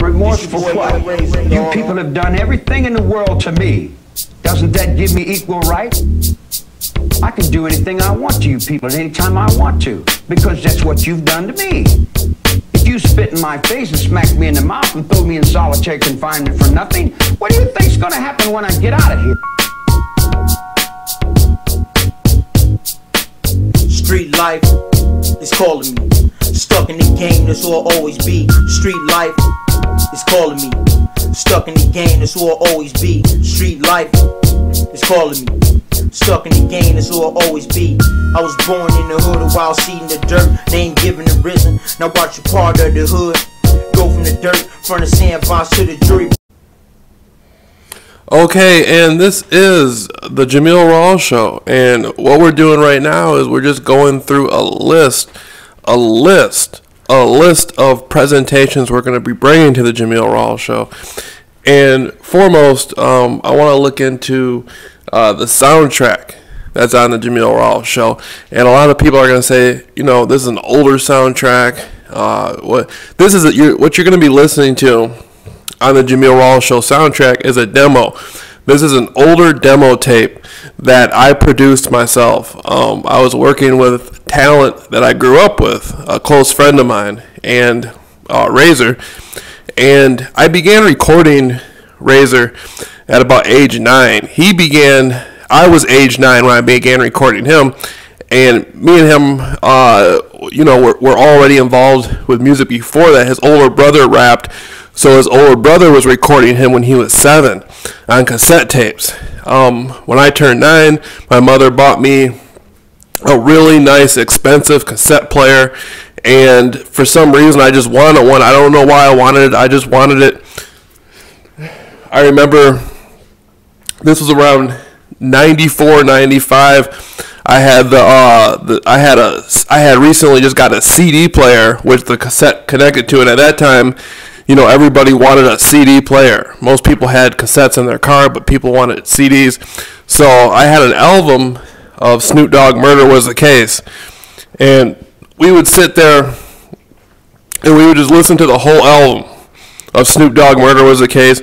Remorse for what? You people have done everything in the world to me. Doesn't that give me equal right? I can do anything I want to you people at any time I want to, because that's what you've done to me. If you spit in my face and smack me in the mouth and throw me in solitary confinement for nothing, what do you think's gonna happen when I get out of here? Street life is calling me. Stuck in the game, this will always be. Street life is calling me. Stuck in the game, this will always be. Street life is calling me. Stuck in the game, this will always be. I was born in the hood, a wild seed in the dirt. They ain't giving the risen. Now watch a part of the hood go from the dirt, from the sandbox to the jury. Okay, and this is the Jameel Rawls Show, and what we're doing right now is we're just going through a list of presentations we're going to be bringing to the Jameel Rawls Show. And foremost, I want to look into the soundtrack that's on the Jameel Rawls Show. And a lot of people are going to say, you know, this is an older soundtrack. What you're going to be listening to on the Jameel Rawls Show soundtrack is a demo. This is an older demo tape that I produced myself. I was working with talent that I grew up with, a close friend of mine, and Razor. And I began recording Razor at about age 9. I was age 9 when I began recording him. And me and him, were already involved with music before that. His older brother rapped. So his older brother was recording him when he was 7 on cassette tapes. When I turned 9, my mother bought me a really nice, expensive cassette player. And for some reason, I just wanted one. I don't know why I wanted it. I just wanted it. I remember this was around 94, 95. I had recently just got a CD player with the cassette connected to it. At that time, you know, everybody wanted a CD player. Most people had cassettes in their car, but people wanted CDs. So I had an album of Snoop Dogg, Murder Was the Case. And we would sit there and we would just listen to the whole album of Snoop Dogg, Murder Was the Case.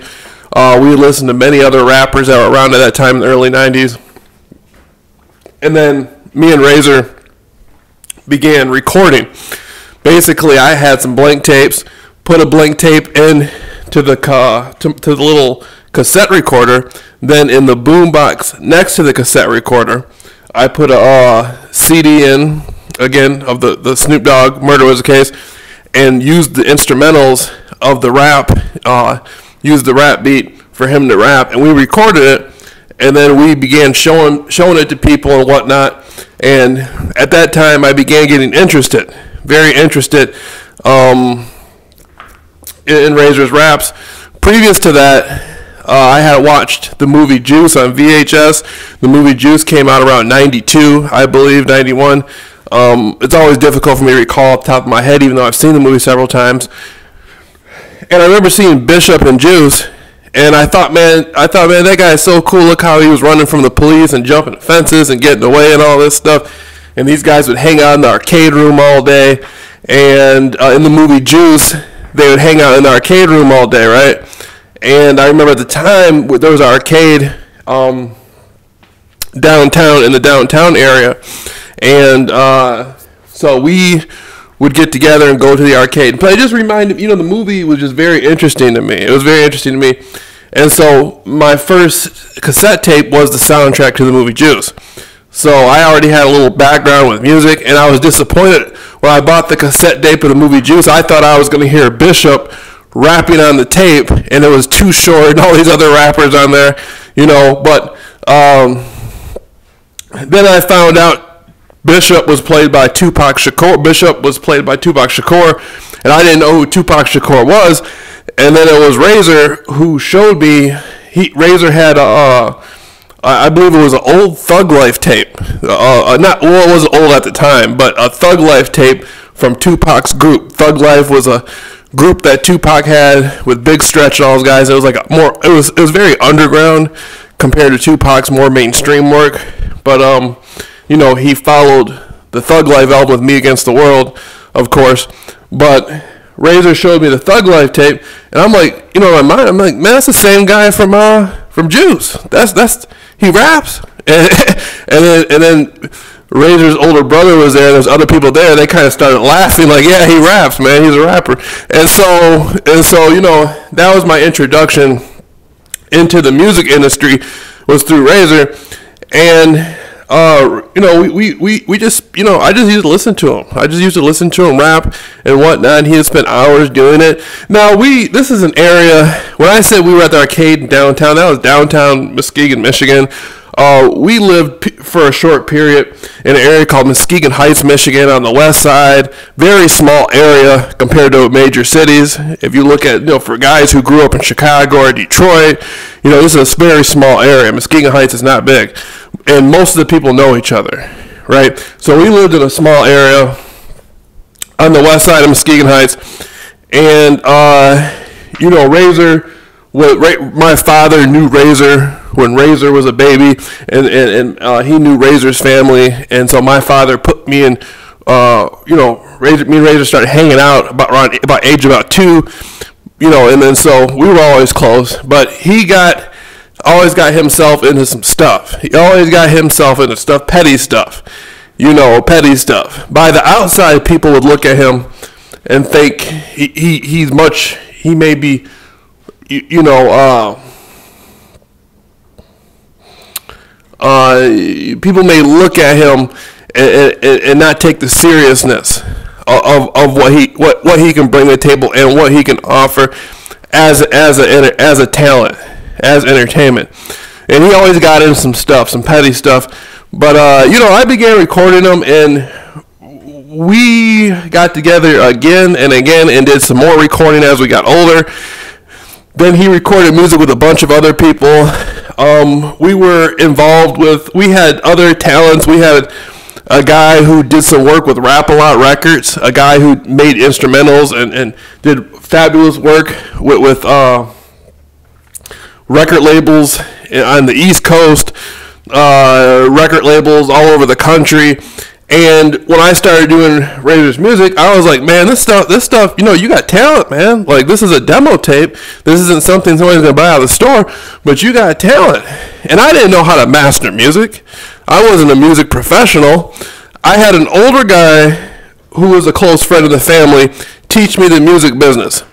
We would listen to many other rappers that were around at that time in the early 90s. And then me and Razor began recording. Basically, I had some blank tapes, put a blank tape in to the little cassette recorder. Then in the boombox next to the cassette recorder, I put a CD in, again, of the Snoop Dogg, Murder Was the Case, and used the instrumentals of the rap, used the rap beat for him to rap, and we recorded it, and then we began showing it to people and whatnot. And at that time, I began getting interested, very interested, in Razor's raps. Previous to that, I had watched the movie Juice on VHS. The movie Juice came out around 92, I believe, 91. It's always difficult for me to recall off the top of my head, even though I've seen the movie several times. And I remember seeing Bishop and Juice, and I thought, man, that guy is so cool. Look how he was running from the police and jumping fences and getting away and all this stuff. And these guys would hang out in the arcade room all day. And in the movie Juice, they would hang out in the arcade room all day, right? And I remember at the time, there was an arcade downtown, in the downtown area. And so we would get together and go to the arcade. But it just reminded me, you know, the movie was just very interesting to me. It was very interesting to me. And so my first cassette tape was the soundtrack to the movie Juice. So I already had a little background with music, and I was disappointed when I bought the cassette tape of the movie Juice. I thought I was going to hear Bishop rapping on the tape, and it was Too Short and all these other rappers on there, you know. But then I found out Bishop was played by Tupac Shakur. And I didn't know who Tupac Shakur was. And then it was Razor who showed me. Razor had I believe it was an old Thug Life tape. It wasn't old at the time, but a Thug Life tape from Tupac's group. Thug Life was a group that Tupac had with Big Stretch and all those guys. It was like it was very underground compared to Tupac's more mainstream work. But you know, he followed the Thug Life album with Me Against the World, of course. But Razor showed me the Thug Life tape, and I'm like, in my mind, I'm like, man, that's the same guy from Juice. That's he raps, and then Razor's older brother was there. There's other people there. They kind of started laughing, like, yeah, he raps, man. He's a rapper. And so that was my introduction into the music industry, was through Razor. And we just, I just used to listen to him. I just used to listen to him rap and whatnot. He had spent hours doing it. Now, this is an area, when I said we were at the arcade downtown, that was downtown Muskegon, Michigan. We lived for a short period in an area called Muskegon Heights, Michigan, on the west side. Very small area compared to major cities. If you look at, for guys who grew up in Chicago or Detroit, this is a very small area. Muskegon Heights is not big. And most of the people know each other, right? So we lived in a small area on the west side of Muskegon Heights. And, Razor, my father knew Razor when Razor was a baby, and he knew Razor's family. And so my father put me in, Razor, me and Razor started hanging out about age about 2, and then so we were always close. But he always got himself into some stuff. He always got himself into stuff, petty stuff. Petty stuff. By the outside, people would look at him and think he may be, people may look at him and not take the seriousness of what he can bring to the table and what he can offer as a talent, as entertainment. And he always got in some stuff, some petty stuff. But I began recording them, and we got together again and again and did some more recording as we got older. Then he recorded music with a bunch of other people. We were involved we had other talents. We had a guy who did some work with Rap-A-Lot Records, a guy who made instrumentals and did fabulous work with record labels on the East Coast, record labels all over the country. And when I started doing Razor's music, I was like, man, this stuff, you got talent, man. Like, this is a demo tape. This isn't something somebody's going to buy out of the store, but you got talent. And I didn't know how to master music. I wasn't a music professional. I had an older guy who was a close friend of the family teach me the music business.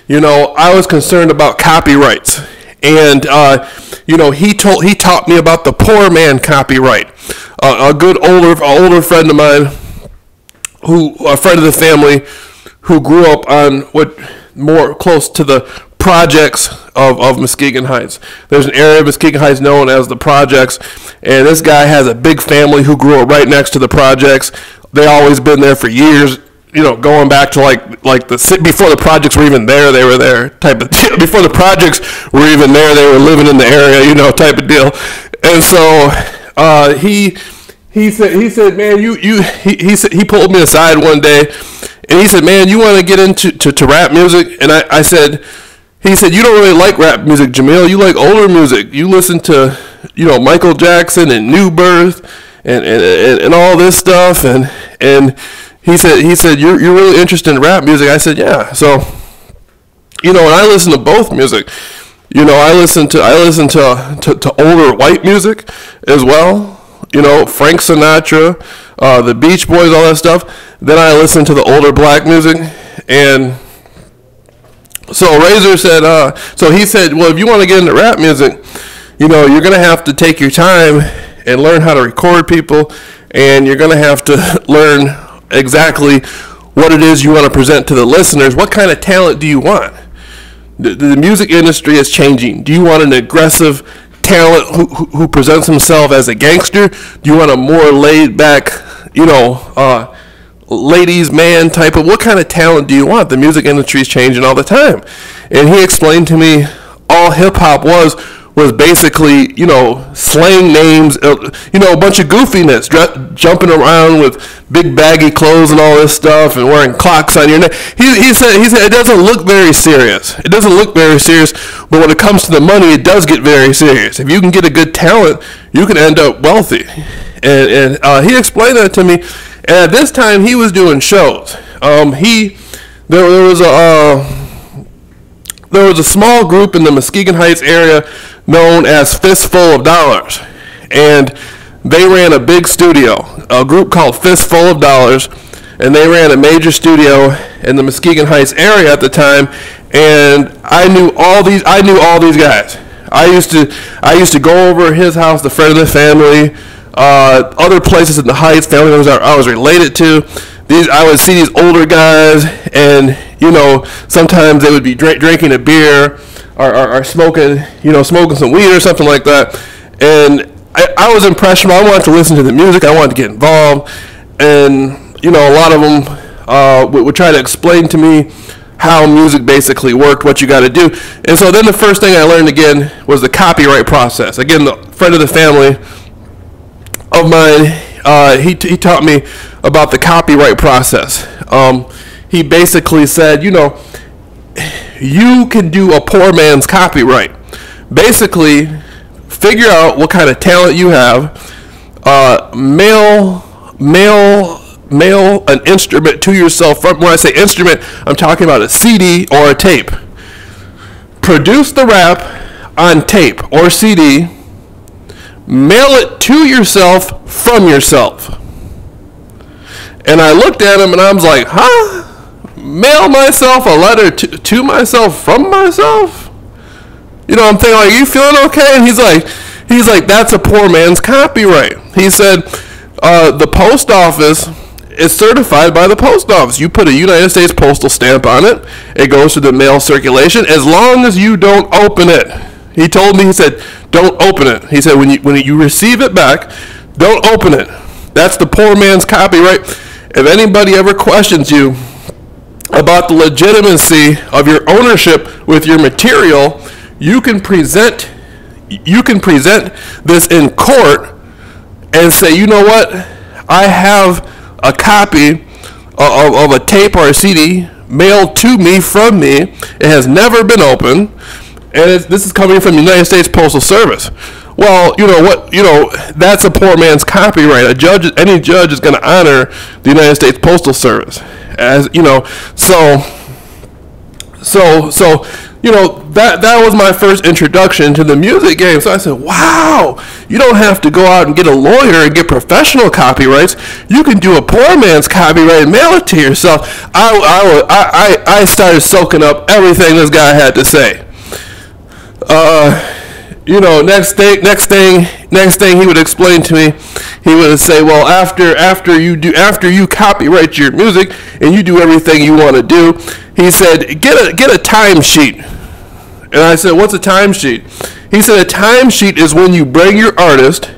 I was concerned about copyrights. And, he taught me about the poor man copyright. A good older friend of mine, a friend of the family, who grew up on more close to the projects of Muskegon Heights. There's an area of Muskegon Heights known as the projects, and this guy has a big family who grew up right next to the projects. They always been there for years. Going back to like before the projects were even there, they were there type of deal. Before the projects were even there, they were living in the area, type of deal. And so he said, man, he pulled me aside one day, and he said, man, you want to get into rap music? And he said, you don't really like rap music, Jameel. You like older music. You listen to, Michael Jackson and New Birth and all this stuff. And he said, you're really interested in rap music. I said, yeah. So, and I listen to both music. I listen to older white music as well. Frank Sinatra, the Beach Boys, all that stuff. Then I listen to the older black music. And so Razor said, he said, well, if you want to get into rap music, you're going to have to take your time and learn how to record people. And you're going to have to learn exactly what it is you want to present to the listeners. What kind of talent do you want? The music industry is changing. Do you want an aggressive talent who presents himself as a gangster? Do you want a more laid back, ladies man type of, what kind of talent do you want? The music industry is changing all the time. And he explained to me all hip hop was basically, slang names, a bunch of goofiness, jumping around with big baggy clothes and all this stuff and wearing clocks on your neck. He said it doesn't look very serious. It doesn't look very serious, but when it comes to the money, it does get very serious. If you can get a good talent, you can end up wealthy. And he explained that to me. And at this time, he was doing shows. there was a small group in the Muskegon Heights area known as Fistful of Dollars, and they ran a big studio, a group called Fistful of Dollars, and they ran a major studio in the Muskegon Heights area at the time, and I knew all these guys. I used to go over his house, the friend of the family, other places in the Heights, family members I was related to. I would see these older guys, and sometimes they would be drinking a beer or smoking some weed or something like that. And I was impressionable. I wanted to listen to the music. I wanted to get involved, and a lot of them would try to explain to me how music basically worked, what you got to do. And so then the first thing I learned again was the copyright process. Again, the friend of the family of mine, he taught me about the copyright process. He basically said, you can do a poor man's copyright. Basically, figure out what kind of talent you have, mail an instrument to yourself. When I say instrument, I'm talking about a CD or a tape. Produce the rap on tape or CD, mail it to yourself from yourself. And I looked at him and I was like, huh? Mail myself a letter to myself from myself? I'm thinking, like, you feeling okay? And he's like, that's a poor man's copyright. He said, the post office is certified by the post office. You put a United States postal stamp on it. It goes to the mail circulation as long as you don't open it. He told me, he said, don't open it. He said, when you receive it back, don't open it. That's the poor man's copyright. If anybody ever questions you about the legitimacy of your ownership with your material, you can present this in court and say, you know what? I have a copy of a tape or a CD mailed to me from me. It has never been opened, and this is coming from the United States Postal Service. Well, that's a poor man's copyright. Any judge is going to honor the United States Postal Service, as that was my first introduction to the music game. So I said, wow, you don't have to go out and get a lawyer and get professional copyrights. You can do a poor man's copyright and mail it to yourself. I started soaking up everything this guy had to say. Next thing he would explain to me, he would say, well, after you copyright your music and you do everything you want to do, he said, get a timesheet. And I said, what's a timesheet? He said, a timesheet is when you bring your artist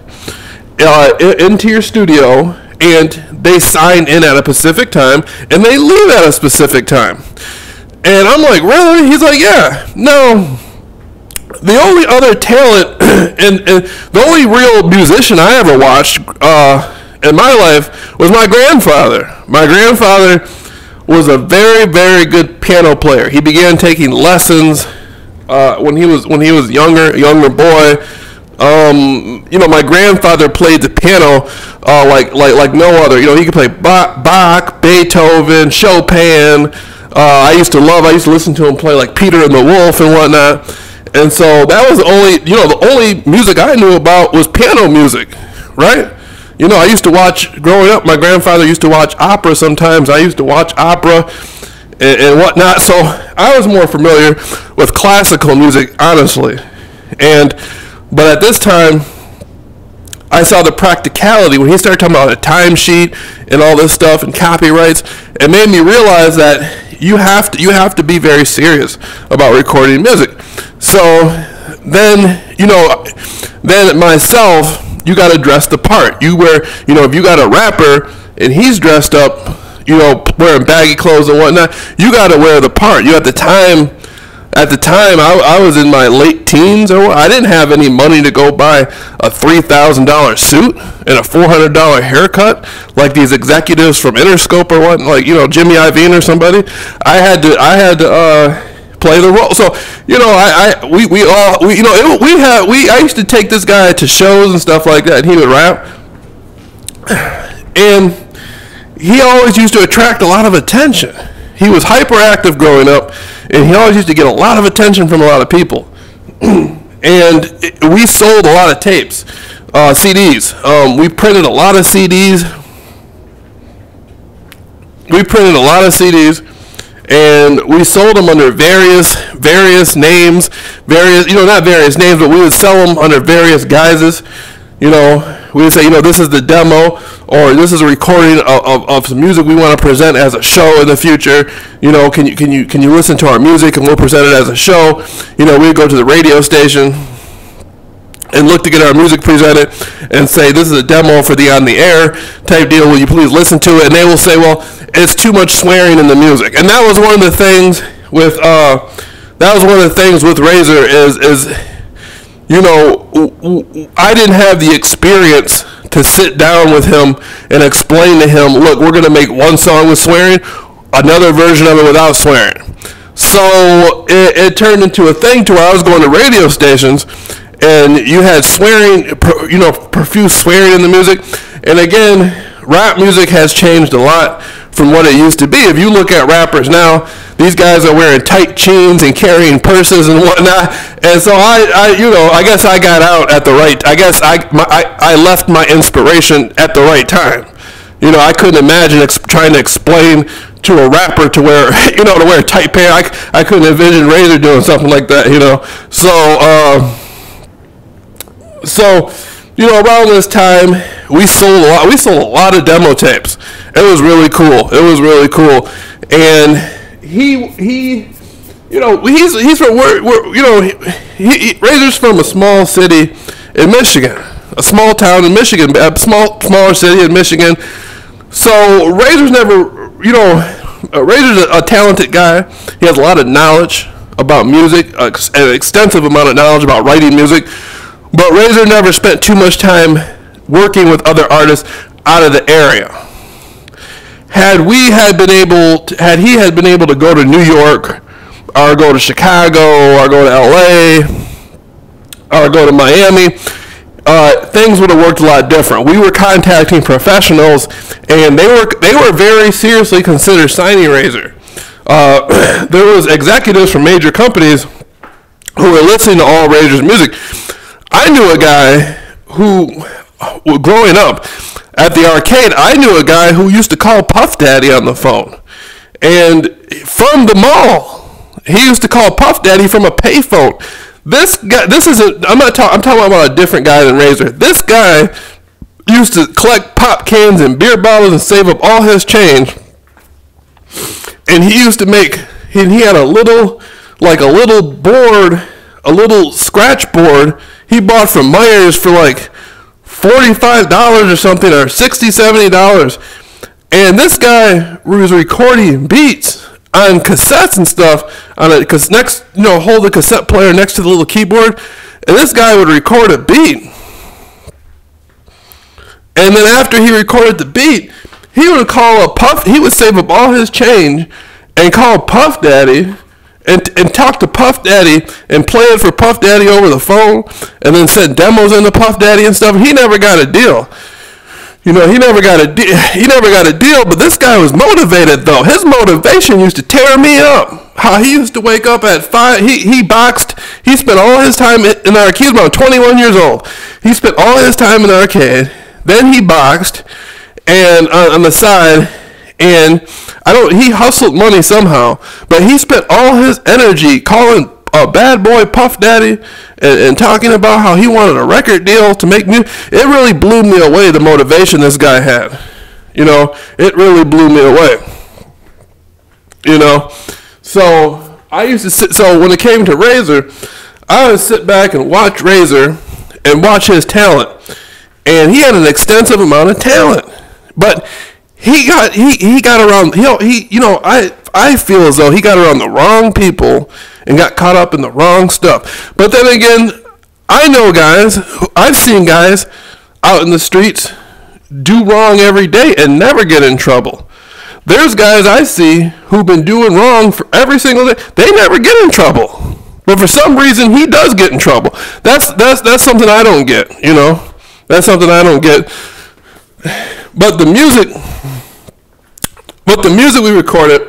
into your studio and they sign in at a specific time and they leave at a specific time. And I'm like, really? He's like, yeah. No. The only other talent and the only real musician I ever watched in my life was my grandfather. My grandfather was a very, very good piano player. He began taking lessons when he was a younger boy. My grandfather played the piano like no other. He could play Bach, Beethoven, Chopin. I used to listen to him play like Peter and the Wolf and whatnot. And so that was the only music I knew about was piano music, right? I used to watch, growing up, my grandfather used to watch opera sometimes. I used to watch opera and whatnot. So I was more familiar with classical music, honestly. But at this time, I saw the practicality. When he started talking about a timesheet and all this stuff and copyrights, it made me realize that you have to be very serious about recording music. So then myself, you got to dress the part. If you got a rapper and he's dressed up, wearing baggy clothes and whatnot, you got to wear the part. At the time, I was in my late teens, or I didn't have any money to go buy a $3,000 suit and a $400 haircut like these executives from Interscope or what, like Jimmy Iovine or somebody. I had to play the role. So I used to take this guy to shows and stuff like that, and he would rap, and he always used to attract a lot of attention. he was hyperactive growing up, and he always used to get a lot of attention from a lot of people. And we sold a lot of tapes, CDs. We printed a lot of CDs. And we sold them under various names, not various names, but we would sell them under various guises. We would say, this is the demo, or this is a recording of some music we want to present as a show in the future. Can you listen to our music and we'll present it as a show? We'd go to the radio station and look to get our music presented and say, this is a demo for the on the air type deal. Will you please listen to it? And they will say, well, it's too much swearing in the music. And that was one of the things with Razor is I didn't have the experience to sit down with him and explain to him, look, we're going to make one song with swearing, another version of it without swearing. So it turned into a thing to where I was going to radio stations and you had swearing, profuse swearing in the music. And again, rap music has changed a lot from what it used to be. If you look at rappers now, these guys are wearing tight jeans and carrying purses and whatnot. And so I guess I got out at the right. I guess I left my inspiration at the right time. I couldn't imagine trying to explain to a rapper to wear, to wear tight pants. I couldn't envision Razor doing something like that. So around this time, we sold a lot of demo tapes. It was really cool. And he's from Razor's from a small city in Michigan, a small town in Michigan, smaller city in Michigan. So Razor's Razor's a talented guy. He has a lot of knowledge about music, an extensive amount of knowledge about writing music. But Razor never spent too much time working with other artists out of the area. Had he been able to go to New York, or go to Chicago, or go to LA, or go to Miami, things would have worked a lot different. We were contacting professionals, and they were very seriously considered signing Razor. There was executives from major companies who were listening to all Razor's music. I knew a guy who, growing up at the arcade, I knew a guy who used to call Puff Daddy on the phone. And from the mall, he used to call Puff Daddy from a payphone. This guy, I'm talking about a different guy than Razor. This guy used to collect pop cans and beer bottles and save up all his change. And he used to he had a little board, a little scratch board he bought from Myers for like $45 or something, or $60, $70. And this guy was recording beats on cassettes and stuff hold the cassette player next to the little keyboard, and this guy would record a beat. And then after he recorded the beat, he would save up all his change and call Puff Daddy and talk to Puff Daddy and play it for Puff Daddy over the phone, and then send demos into Puff Daddy and stuff. He never got a deal. He never got a deal, but this guy was motivated, though. His motivation used to tear me up. How he used to wake up at 5, he boxed, he spent all his time in the arcade. He was about 21 years old. He spent all his time in the arcade, then he boxed, and on the side, and he hustled money somehow, but he spent all his energy calling a bad boy Puff Daddy and talking about how he wanted a record deal to make music. It really blew me away, the motivation this guy had. It really blew me away. So I used to so when it came to Razor, I would sit back and watch Razor and watch his talent. And he had an extensive amount of talent. But he got around, I feel as though he got around the wrong people and got caught up in the wrong stuff. But then again, I've seen guys out in the streets do wrong every day and never get in trouble. There's guys I see who've been doing wrong for every single day. They never get in trouble. But for some reason, he does get in trouble. That's something I don't get, That's something I don't get. But the music we recorded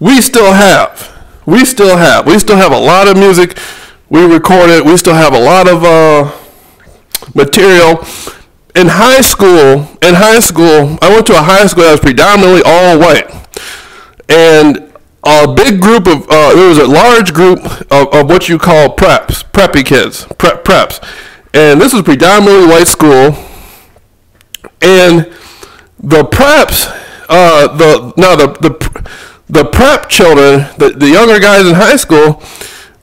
we still have a lot of music we recorded. We still have a lot of material. In high school, I went to a high school that was predominantly all white, and a big group of there was a large group of what you call preppy kids, preps, and this was predominantly white school, and the preps, the prep children, the younger guys in high school,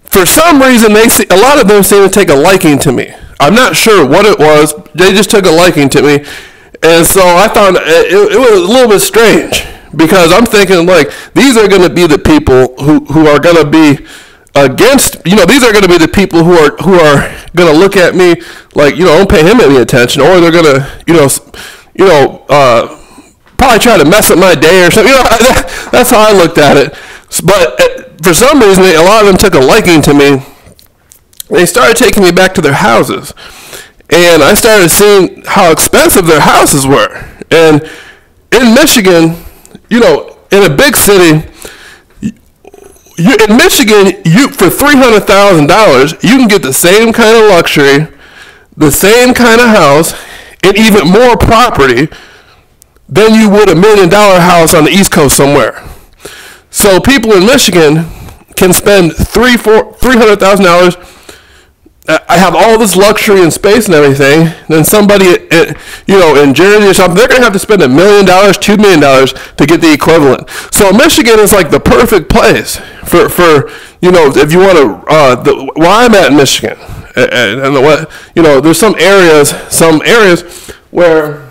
for some reason a lot of them seem to take a liking to me. I'm not sure what it was. They just took a liking to me, and so I thought it was a little bit strange, because I'm thinking, like, these are going to be the people who are going to be against, these are going to be the people who are going to look at me like, don't pay him any attention, or they're going to, probably try to mess up my day or something. That's how I looked at it. But for some reason, a lot of them took a liking to me. They started taking me back to their houses, and I started seeing how expensive their houses were. And in Michigan, in a big city, in Michigan, for $300,000, you can get the same kind of luxury, the same kind of house, and even more property than you would $1 million house on the East Coast somewhere. So people in Michigan can spend $300,000. I have all this luxury and space and everything. Then somebody, in Jersey or something, they're going to have to spend $1 million, $2 million to get the equivalent. So Michigan is like the perfect place for if you want to. Where I'm at in Michigan, and there's some areas where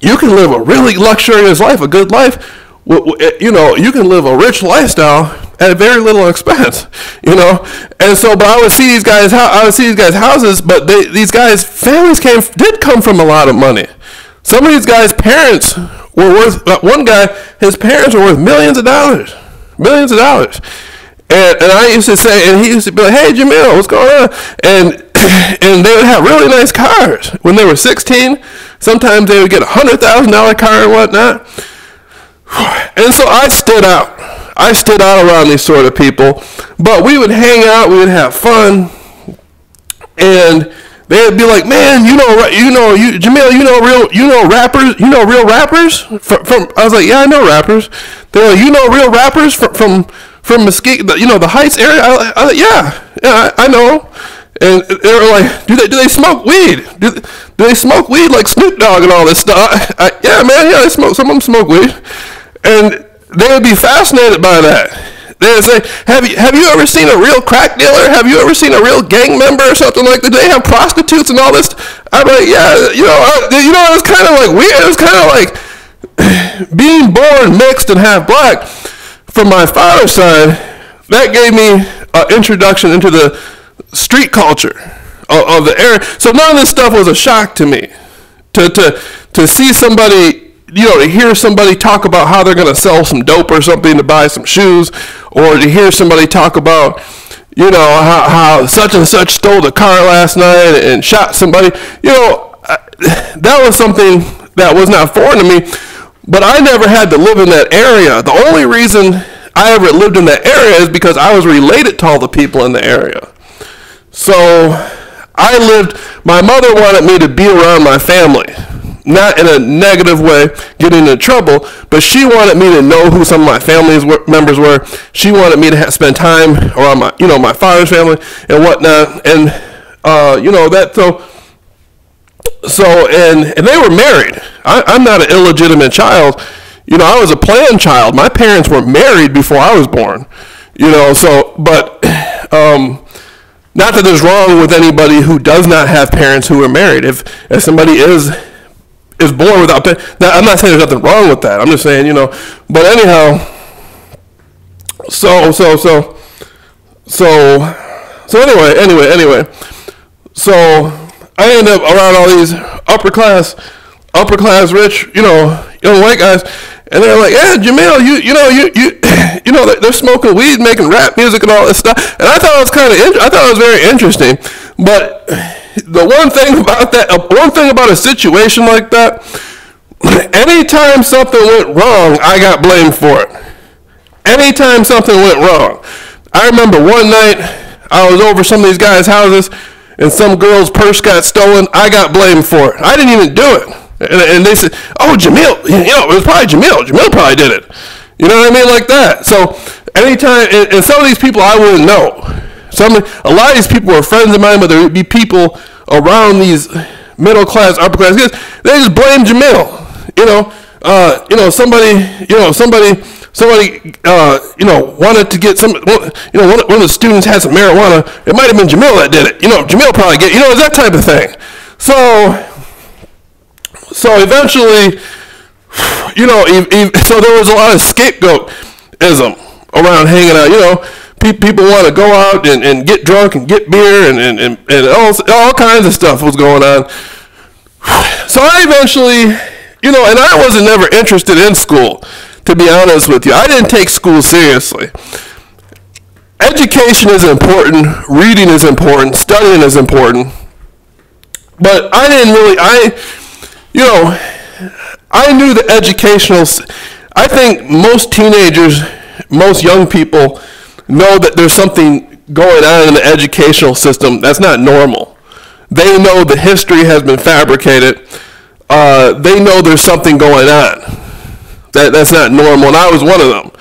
you can live a really luxurious life, a good life. You can live a rich lifestyle at very little expense, And so, but I would see these guys' houses, but these guys' families did come from a lot of money. Some of these guys' parents were worth. One guy, his parents were worth millions of dollars. And I used to say, and he used to be like, "Hey, Jameel, what's going on?" And they would have really nice cars when they were 16. Sometimes they would get $100,000 car and whatnot. And so I stood out around these sort of people, but we would hang out, we would have fun, and they'd be like, "Man, Jameel, real rappers from." I was like, "Yeah, I know rappers." They're like, "Real rappers from Mesquite, the Heights area?" I was like, "Yeah, I know." And they were like, "Do they smoke weed? Do they smoke weed like Snoop Dogg and all this stuff?" Yeah, man, yeah, some of them smoke weed. And they would be fascinated by that. They would say, have you ever seen a real crack dealer? Have you ever seen a real gang member or something like that? Do they have prostitutes and all this? I'm like, yeah, it was kind of like weird. It was kind of like being born mixed and half black from my father's side. That gave me an introduction into the street culture of the area. So none of this stuff was a shock to me. To see somebody, to hear somebody talk about how they're going to sell some dope or something to buy some shoes, or to hear somebody talk about, how such and such stole the car last night and shot somebody, that was something that was not foreign to me, but I never had to live in that area. The only reason I ever lived in that area is because I was related to all the people in the area. So my mother wanted me to be around my family. Not in a negative way, getting into trouble, but she wanted me to know who some of my family members were. She wanted me to spend time around my father's family and whatnot, and and they were married. I'm not an illegitimate child. I was a planned child. My parents were married before I was born. Not that there's wrong with anybody who does not have parents who are married. If somebody is born without parents, I'm not saying there's nothing wrong with that. I'm just saying, But anyhow, so anyway. So I end up around all these upper class rich, young white guys, and they're like, "Yeah, Jameel, they're smoking weed, making rap music and all this stuff." And I thought it was very interesting. But the one thing about a situation like that, anytime something went wrong, I got blamed for it. anytime something went wrong. I remember one night I was over some of these guys' houses and some girl's purse got stolen. I got blamed for it. I didn't even do it. And they said, oh, Jameel, it was probably Jameel. Jameel probably did it. You know what I mean? Like that. So anytime, and some of these people I wouldn't know. A lot of these people were friends of mine, but there would be people around these middle class, upper class kids. They just blame Jameel. Somebody wanted to get some, one of the students had some marijuana. It might have been Jameel that did it. Jameel probably get, that type of thing. So eventually, so there was a lot of scapegoatism around hanging out. People want to go out and get drunk and get beer and all kinds of stuff was going on. So I eventually, and I wasn't never interested in school, to be honest with you. I didn't take school seriously. Education is important, reading is important, studying is important, but I didn't really, I knew the educational, I think most teenagers, most young people know that there's something going on in the educational system that's not normal. They know the history has been fabricated. They know there's something going on that's not normal, and I was one of them.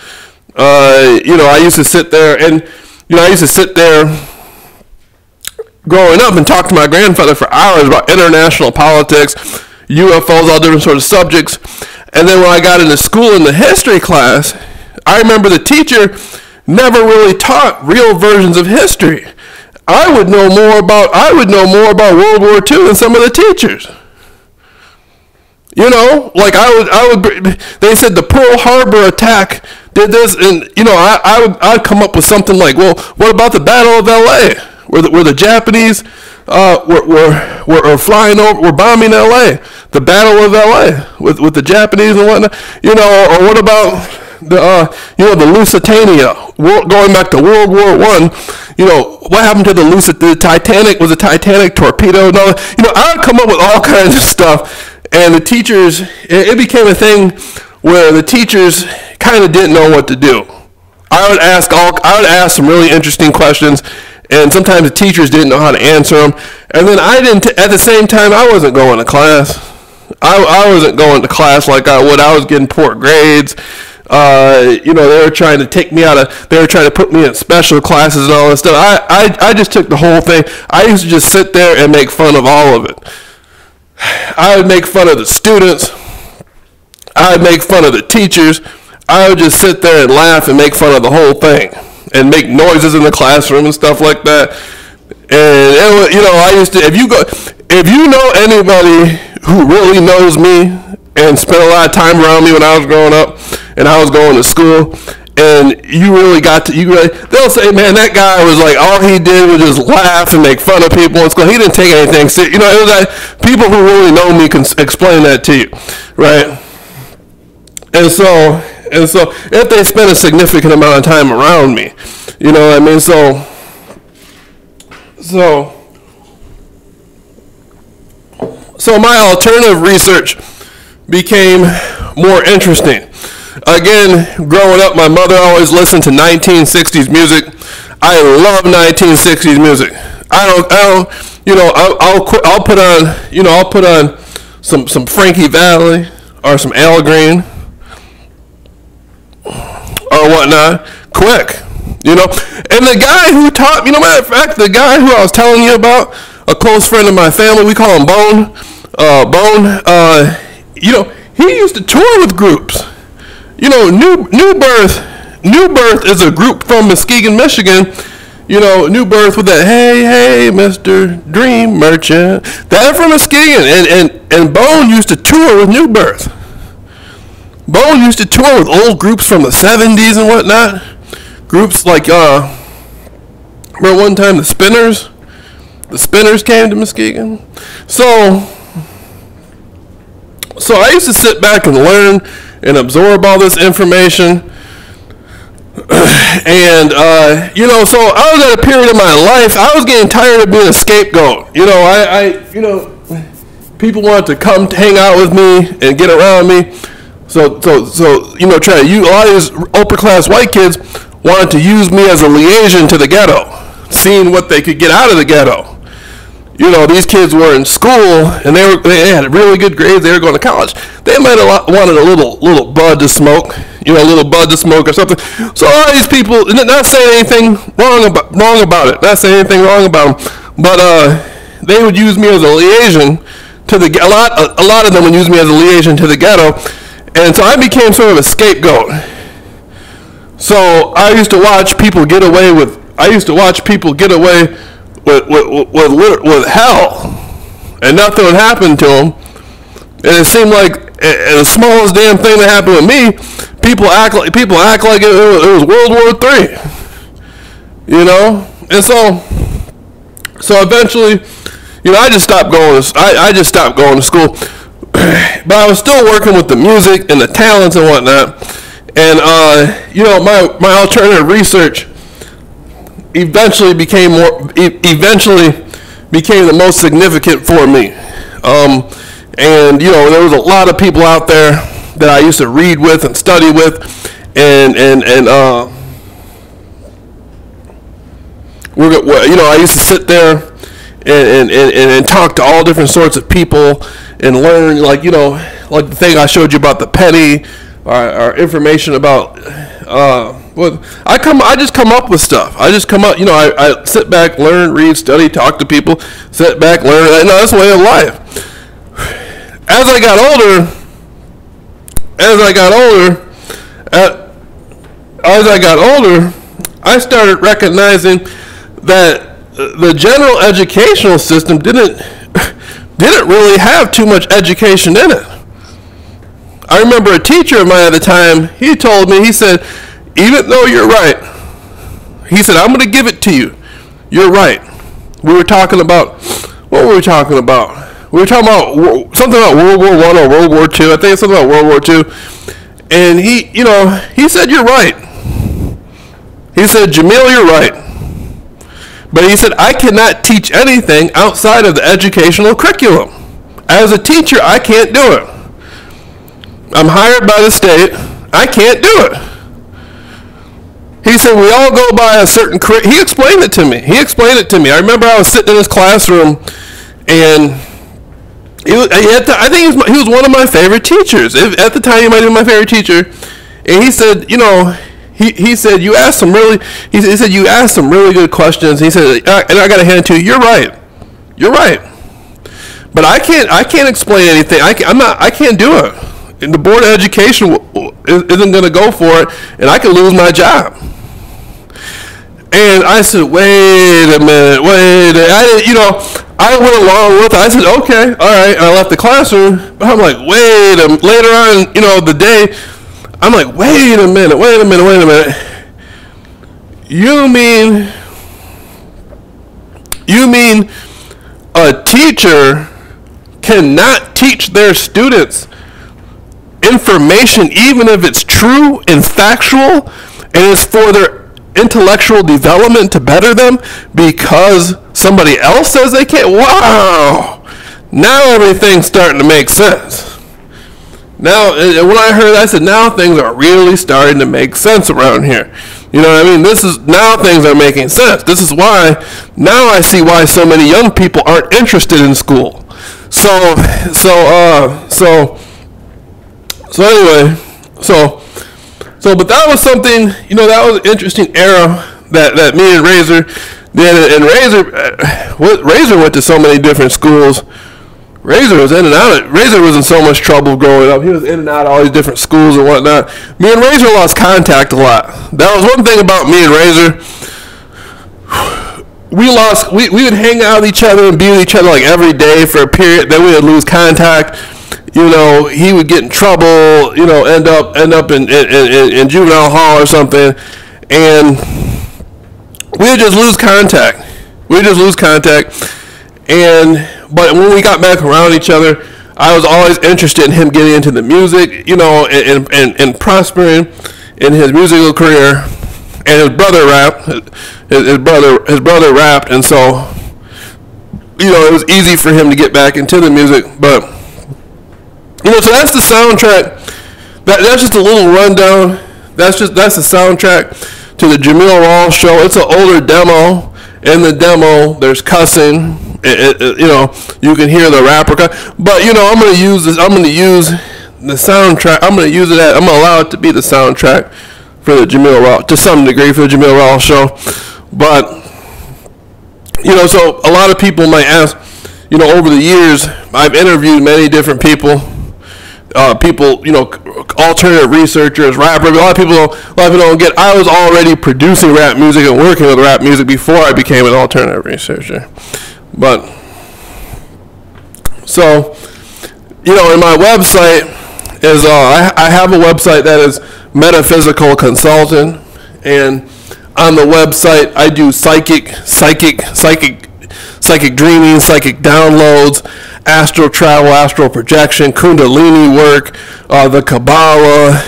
I used to sit there, and growing up and talk to my grandfather for hours about international politics, UFOs, all different sorts of subjects. And then when I got into school in the history class, I remember the teacher never really taught real versions of history. I would know more about World War II than some of the teachers. They said the Pearl Harbor attack did this, and I'd come up with something like, well, what about the Battle of L.A., where the Japanese were flying over, were bombing L.A., the Battle of L.A. with the Japanese and whatnot, or what about the Lusitania, going back to World War I, what happened to the Titanic? Was the Titanic torpedoed? I would come up with all kinds of stuff, and the teachers, it became a thing where the teachers kind of didn't know what to do. I would ask some really interesting questions, and sometimes the teachers didn't know how to answer them. And then at the same time, I wasn't going to class. I wasn't going to class like I would. I was getting poor grades. They were trying to they were trying to put me in special classes and all that stuff. I just took the whole thing. I used to just sit there and make fun of all of it. I would make fun of the students. I would make fun of the teachers. I would just sit there and laugh and make fun of the whole thing and make noises in the classroom and stuff like that. And I used to, if you know anybody who really knows me and spent a lot of time around me when I was growing up and I was going to school, and they'll say, man, that guy was like, all he did was just laugh and make fun of people in school. He didn't take anything serious. It was like people who really know me can explain that to you, right? And so if they spend a significant amount of time around me, you know what I mean? So my alternative research became more interesting. Again, growing up, my mother always listened to 1960s music. I love 1960s music. I'll put on some Frankie Valli or some Al Green or whatnot, quick, And the guy who taught, matter of fact, the guy who I was telling you about, a close friend of my family, we call him Bone. He used to tour with groups. New Birth is a group from Muskegon, Michigan. New Birth with that, hey, Mr. Dream Merchant. That from Muskegon. And Bone used to tour with New Birth. Bone used to tour with old groups from the 70s and whatnot. Groups like, remember one time the Spinners? The Spinners came to Muskegon. So I used to sit back and learn and absorb all this information. And, so I was at a period of my life, I was getting tired of being a scapegoat. People wanted to come hang out with me and get around me. So you know, a lot of these upper class white kids wanted to use me as a liaison to the ghetto, seeing what they could get out of the ghetto. You know, these kids were in school and they had really good grades. They were going to college. They might have wanted a little bud to smoke, you know, a little bud to smoke or something. So a lot of these people, not saying anything wrong about it, not saying anything wrong about them, but they would use me as a liaison to the a lot of them would use me as a liaison to the ghetto, and so I became sort of a scapegoat. So I used to watch people get away with. With hell, and nothing would happen to them. And it seemed like the smallest damn thing that happened with me, people act like it was World War III. You know, and so eventually, you know, I just stopped going. I just stopped going to school, but I was still working with the music and the talents and whatnot. And you know, my alternative research eventually became the most significant for me. And you know, there was a lot of people out there that I used to read with and study with, and you know, I used to sit there and talk to all different sorts of people and learn, like, you know, like the thing I showed you about the penny, or information about I just come up with stuff. I just come up, you know, I sit back, learn, read, study, talk to people, sit back, learn. You know, that's the way of life. As I got older, I started recognizing that the general educational system didn't really have too much education in it. I remember a teacher of mine at the time, he told me, he said, even though you're right, he said, I'm going to give it to you. You're right. We were talking about, what were we talking about? We were talking about something about World War I or World War II. I think it's something about World War II. And he, you know, he said, you're right. He said, Jameel, you're right. But he said, I cannot teach anything outside of the educational curriculum. As a teacher, I can't do it. I'm hired by the state. I can't do it. He said, we all go by a certain he explained it to me. I remember I was sitting in his classroom, and I think he was one of my favorite teachers. At the time, he might have been my favorite teacher. And he said, you know, he said, you asked some really, he said, you asked some really good questions. He said, and I got to hand it to you, you're right. But I can't explain anything. I can't do it. And the Board of Education isn't going to go for it, and I could lose my job. And I said, wait a minute. I went along with it. I said, okay, all right. And I left the classroom. But I'm like, later on, you know, the day, I'm like, wait a minute. You mean a teacher cannot teach their students information even if it's true and factual and it's for their intellectual development to better them because somebody else says they can't? Wow! Now everything's starting to make sense. Now, when I heard that, I said, now things are really starting to make sense around here. You know what I mean? Now things are making sense. This is why, now I see why so many young people aren't interested in school. So but that was something, you know, that was an interesting era that me and Razor did. And Razor went to so many different schools. Razor was in and out. Razor was in so much trouble growing up. He was in and out of all these different schools and whatnot. Me and Razor lost contact a lot. That was one thing about me and Razor. We would hang out with each other and be with each other like every day for a period. Then we would lose contact. You know, he would get in trouble. You know, end up in juvenile hall or something, and we would just lose contact. But when we got back around each other, I was always interested in him getting into the music, you know, and prospering in his musical career. And his brother rapped. His brother rapped, and so, you know, it was easy for him to get back into the music. But, you know, so that's the soundtrack that's just a little rundown. That's the soundtrack to the Jameel Rawls show. It's an older demo. In the demo, there's cussing. You can hear the rapper cut. But I'm gonna use this. I'm gonna use the soundtrack. I'm gonna use it. I'm gonna allow it to be the soundtrack for the Jameel Rawls, to some degree, for the Jameel Rawls show. But so a lot of people might ask. Over the years, I've interviewed many different people. Alternative researchers, rappers. A lot of people don't get. I was already producing rap music and working with rap music before I became an alternative researcher. But so, in my website is I have a website that is Metaphysical Consultant, and on the website I do psychic dreaming, psychic downloads, astral travel, astral projection, kundalini work, the Kabbalah,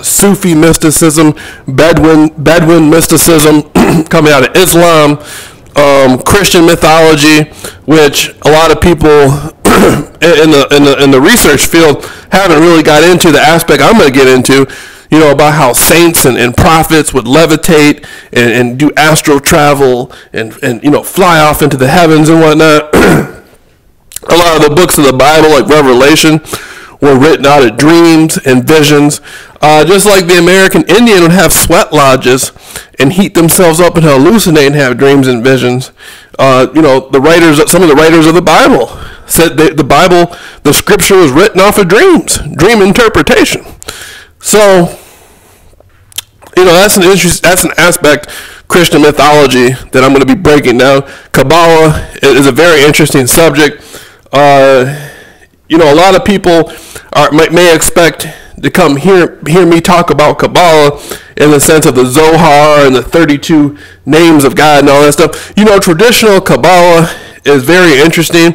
Sufi mysticism, Bedouin mysticism coming out of Islam, Christian mythology, which a lot of people in the research field haven't really got into. The aspect I'm going to get into, about how saints and prophets would levitate and do astral travel and fly off into the heavens and whatnot. A lot of the books of the Bible, like Revelation, were written out of dreams and visions. Just like the American Indian would have sweat lodges and heat themselves up and hallucinate and have dreams and visions. Some of the writers of the Bible said the scripture was written off of dreams, dream interpretation. So, that's an aspect, Christian mythology, that I'm going to be breaking down. Kabbalah is a very interesting subject. A lot of people may expect to come hear me talk about Kabbalah in the sense of the Zohar and the 32 names of God and all that stuff. Traditional Kabbalah is very interesting,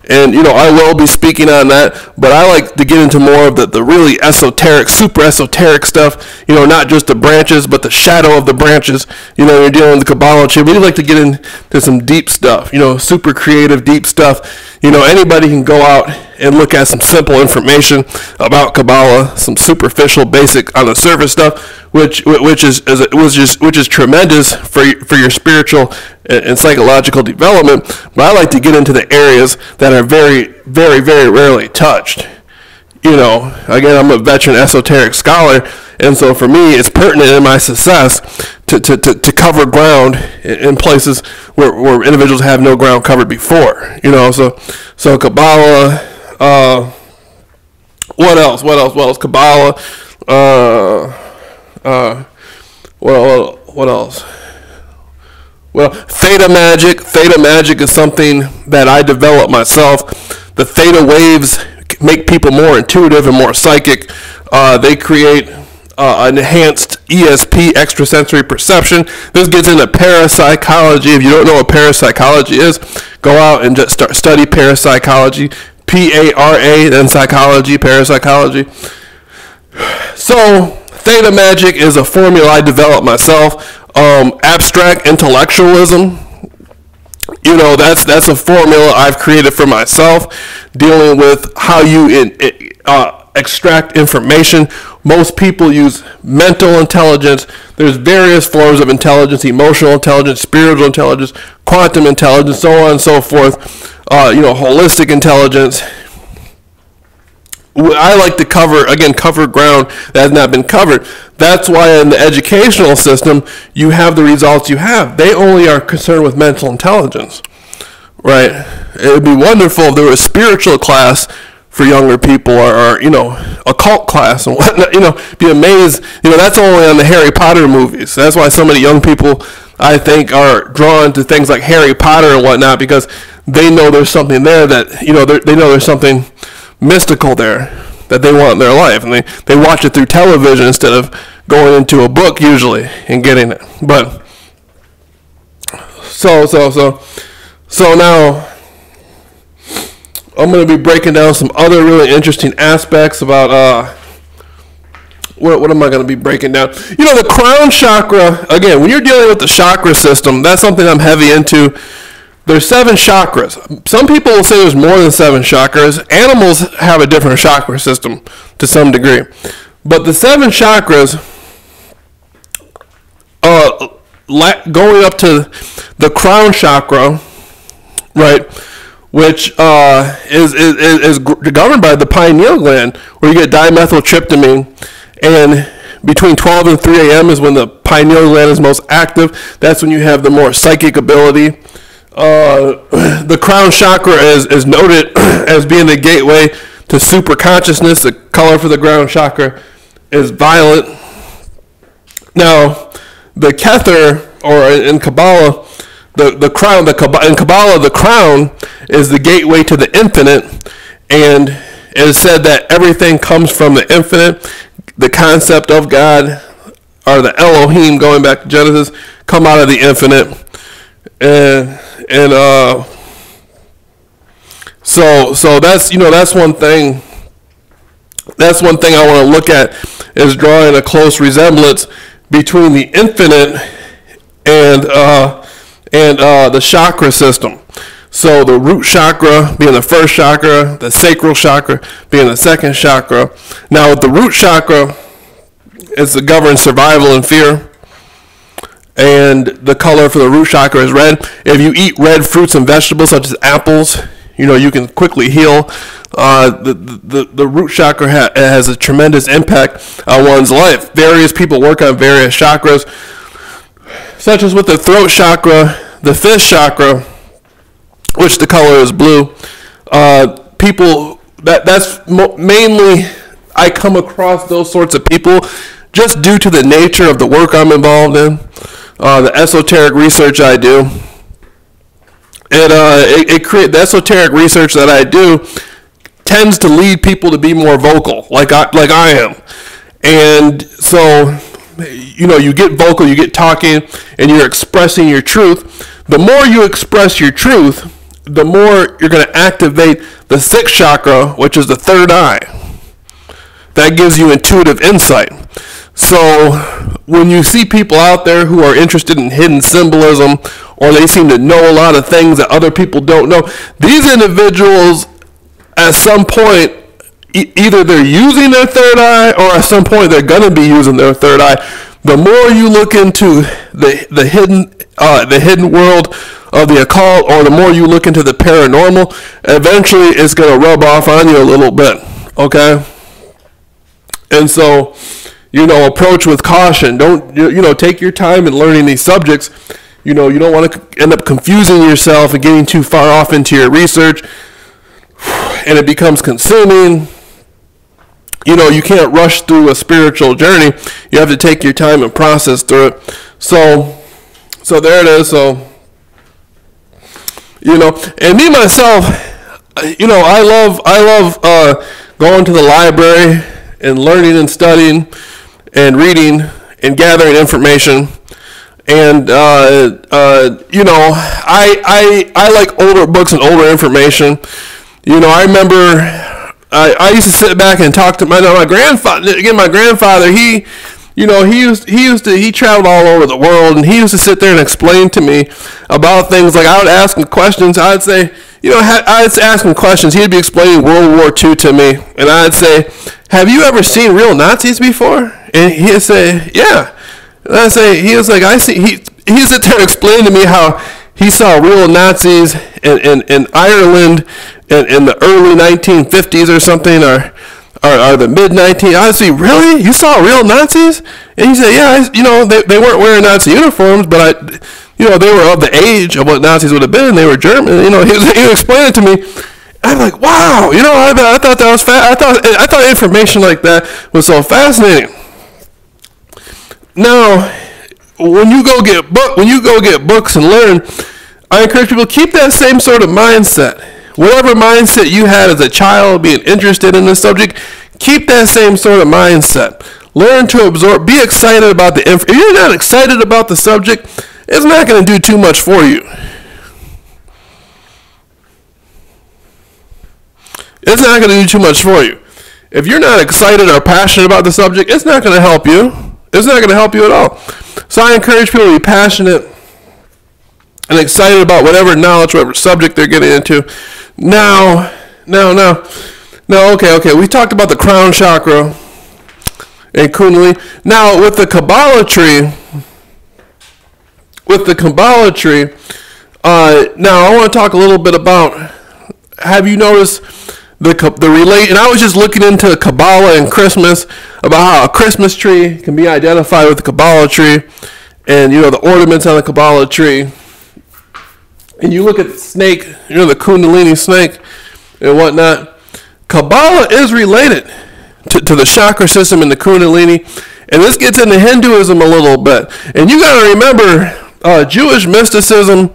and I will be speaking on that, but I like to get into more of the really esoteric, super esoteric stuff, not just the branches, but the shadow of the branches. You're dealing with the Kabbalah. I really like to get into some deep stuff, super creative, deep stuff. Anybody can go out and look at some simple information about Kabbalah, some superficial, basic, on the surface stuff, which is tremendous for your spiritual and psychological development. But I like to get into the areas that are very, very, very rarely touched. Again, I'm a veteran esoteric scholar, and so for me, it's pertinent in my success to cover ground in places where individuals have no ground covered before. So Kabbalah. What else? Kabbalah. What else? Well, theta magic. Theta magic is something that I developed myself. The theta waves make people more intuitive and more psychic. They create enhanced ESP, extrasensory perception. This gets into parapsychology. If you don't know what parapsychology is, go out and just study parapsychology. P-A-R-A, then psychology, parapsychology. So, theta magic is a formula I developed myself. Abstract intellectualism, that's a formula I've created for myself, dealing with how you extract information. Most people use mental intelligence. There's various forms of intelligence: emotional intelligence, spiritual intelligence, quantum intelligence, so on and so forth. Holistic intelligence. I like to cover ground that has not been covered. That's why in the educational system, you have the results you have. They only are concerned with mental intelligence, right? It would be wonderful if there was a spiritual class for younger people, or occult class and whatnot. Be amazed. That's only on the Harry Potter movies. That's why so many young people, I think, are drawn to things like Harry Potter and whatnot, because they know there's something there that, they know there's something mystical there that they want in their life, and they watch it through television instead of going into a book usually and getting it. But so now I'm going to be breaking down some other really interesting aspects about what am I going to be breaking down? The crown chakra. Again, when you're dealing with the chakra system, that's something I'm heavy into. There's 7 chakras. Some people will say there's more than 7 chakras. Animals have a different chakra system to some degree. But the 7 chakras, going up to the crown chakra, right, which is governed by the pineal gland, where you get dimethyltryptamine, and between 12 and 3 a.m. is when the pineal gland is most active. That's when you have the more psychic ability. The crown chakra is noted as being the gateway to super consciousness. The color for the crown chakra is violet. Now, the Kether, or in Kabbalah, the crown, in Kabbalah, the crown is the gateway to the infinite, and it is said that everything comes from the infinite. The concept of God, or the Elohim, going back to Genesis, come out of the infinite, so that's one thing. That's one thing I want to look at, is drawing a close resemblance between the infinite and the chakra system. So the root chakra being the first chakra, the sacral chakra being the second chakra. Now with the root chakra, it's governs survival and fear, and the color for the root chakra is red. If you eat red fruits and vegetables such as apples, you can quickly heal. The root chakra has a tremendous impact on one's life. Various people work on various chakras, such as with the throat chakra, the fifth chakra, which the color is blue. People, that's mainly, I come across those sorts of people just due to the nature of the work I'm involved in, the esoteric research I do. The esoteric research that I do tends to lead people to be more vocal, like I am. And so, you get vocal, you get talking, and you're expressing your truth. The more you express your truth, the more you're going to activate the sixth chakra, which is the third eye. That gives you intuitive insight. So when you see people out there who are interested in hidden symbolism, or they seem to know a lot of things that other people don't know, these individuals, at some point, either they're using their third eye, or at some point they're going to be using their third eye. The more you look into the hidden world of the occult, or the more you look into the paranormal, eventually it's going to rub off on you a little bit, okay? And so, approach with caution. Don't, take your time in learning these subjects. You don't want to end up confusing yourself and getting too far off into your research, and it becomes consuming. You can't rush through a spiritual journey. You have to take your time and process through it. So there it is. So, and me myself, I love going to the library and learning and studying and reading and gathering information. And I like older books and older information. I remember I used to sit back and talk to my grandfather. Again, my grandfather, he traveled all over the world, and he used to sit there and explain to me about things. Like, I would ask him questions. I'd say, I'd ask him questions. He'd be explaining World War II to me, and I'd say, "Have you ever seen real Nazis before?" And he'd say, "Yeah." And I'd say, he was like, "I see." He'd sit there and explain to me how he saw real Nazis in Ireland in the early 1950s or something, or the mid-19. I see, really? You saw real Nazis? And he said, "Yeah, they weren't wearing Nazi uniforms, but they were of the age of what Nazis would have been. They were German." He was explaining it to me. I'm like, wow, I thought that was I thought information like that was so fascinating. Now, when you go get books and learn, I encourage people to keep that same sort of mindset. Whatever mindset you had as a child, being interested in this subject, keep that same sort of mindset. Learn to absorb. Be excited about the if you're not excited about the subject, it's not going to do too much for you. It's not going to do too much for you. If you're not excited or passionate about the subject, it's not going to help you. It's not going to help you at all. So I encourage people to be passionate and excited about whatever knowledge, whatever subject they're getting into. Now, okay. We talked about the crown chakra. and Kundalini. Now with the Kabbalah tree, now I want to talk a little bit about. Have you noticed the relate? And I was just looking into Kabbalah and Christmas, about how a Christmas tree can be identified with the Kabbalah tree, and the ornaments on the Kabbalah tree. And you look at the snake, the Kundalini snake and whatnot. Kabbalah is related to the chakra system and the Kundalini, and this gets into Hinduism a little bit. And you got to remember, Jewish mysticism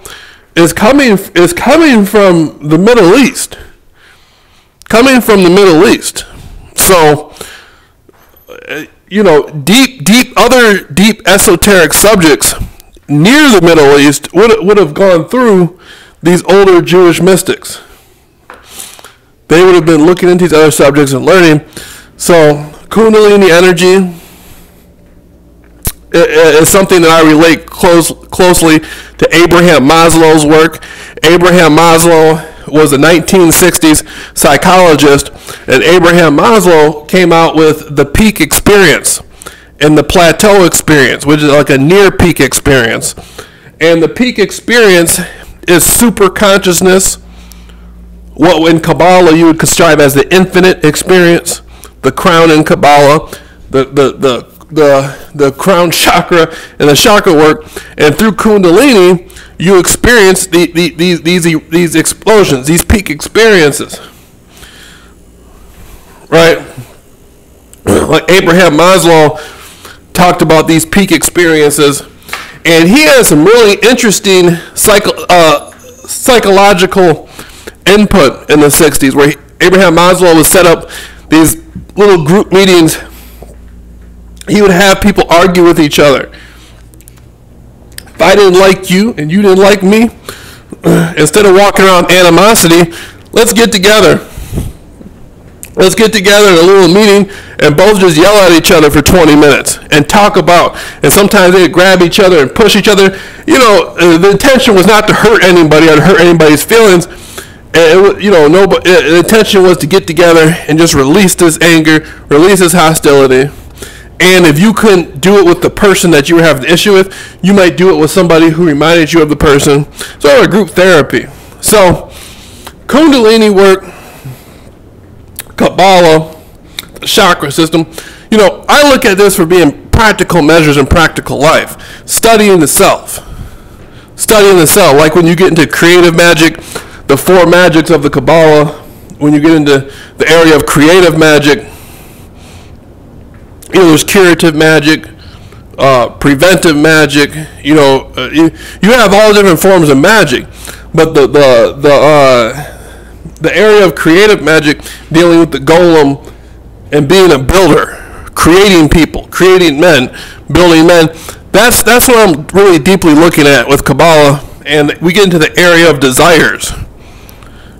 is coming from the Middle East. So, deep esoteric subjects near the Middle East would have gone through these older Jewish mystics. They would have been looking into these other subjects and learning. So Kundalini energy is something that I relate closely to Abraham Maslow's work. Abraham Maslow was a 1960s psychologist, and Abraham Maslow came out with the peak experience and the plateau experience, which is like a near peak experience. And the peak experience is super consciousness, what in Kabbalah you would describe as the infinite experience, the crown in Kabbalah, the crown chakra and the chakra work. And through Kundalini, you experience these explosions, these peak experiences, right? Like Abraham Maslow talked about these peak experiences, and he has some really interesting psychological input in the 60s, where Abraham Maslow would set up these little group meetings. He would have people argue with each other. If I didn't like you and you didn't like me, instead of walking around animosity, let's get together. Let's get together in a little meeting and both just yell at each other for 20 minutes and talk about. And sometimes they'd grab each other and push each other. The intention was not to hurt anybody or to hurt anybody's feelings. And the intention was to get together and just release this anger, release this hostility. And if you couldn't do it with the person that you were having the issue with, you might do it with somebody who reminded you of the person. So a group therapy. So Kundalini work, Kabbalah, the chakra system. I look at this for being practical measures in practical life. Studying the self. Like when you get into creative magic, the four magics of the Kabbalah, when you get into the area of creative magic, there's curative magic, preventive magic. You have all different forms of magic, but the area of creative magic, dealing with the golem and being a builder, creating people, creating men, building men. That's what I'm really deeply looking at with Kabbalah. And we get into the area of desires.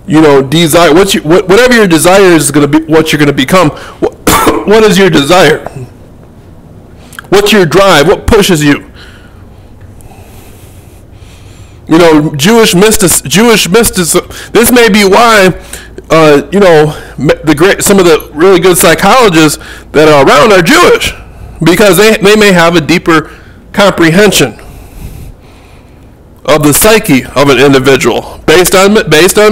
Desire. Whatever your desire is going to be, what you're going to become. What is your desire? What's your drive? What pushes you? Jewish mysticism. This may be why, some of the really good psychologists that are around are Jewish, because they may have a deeper comprehension of the psyche of an individual based on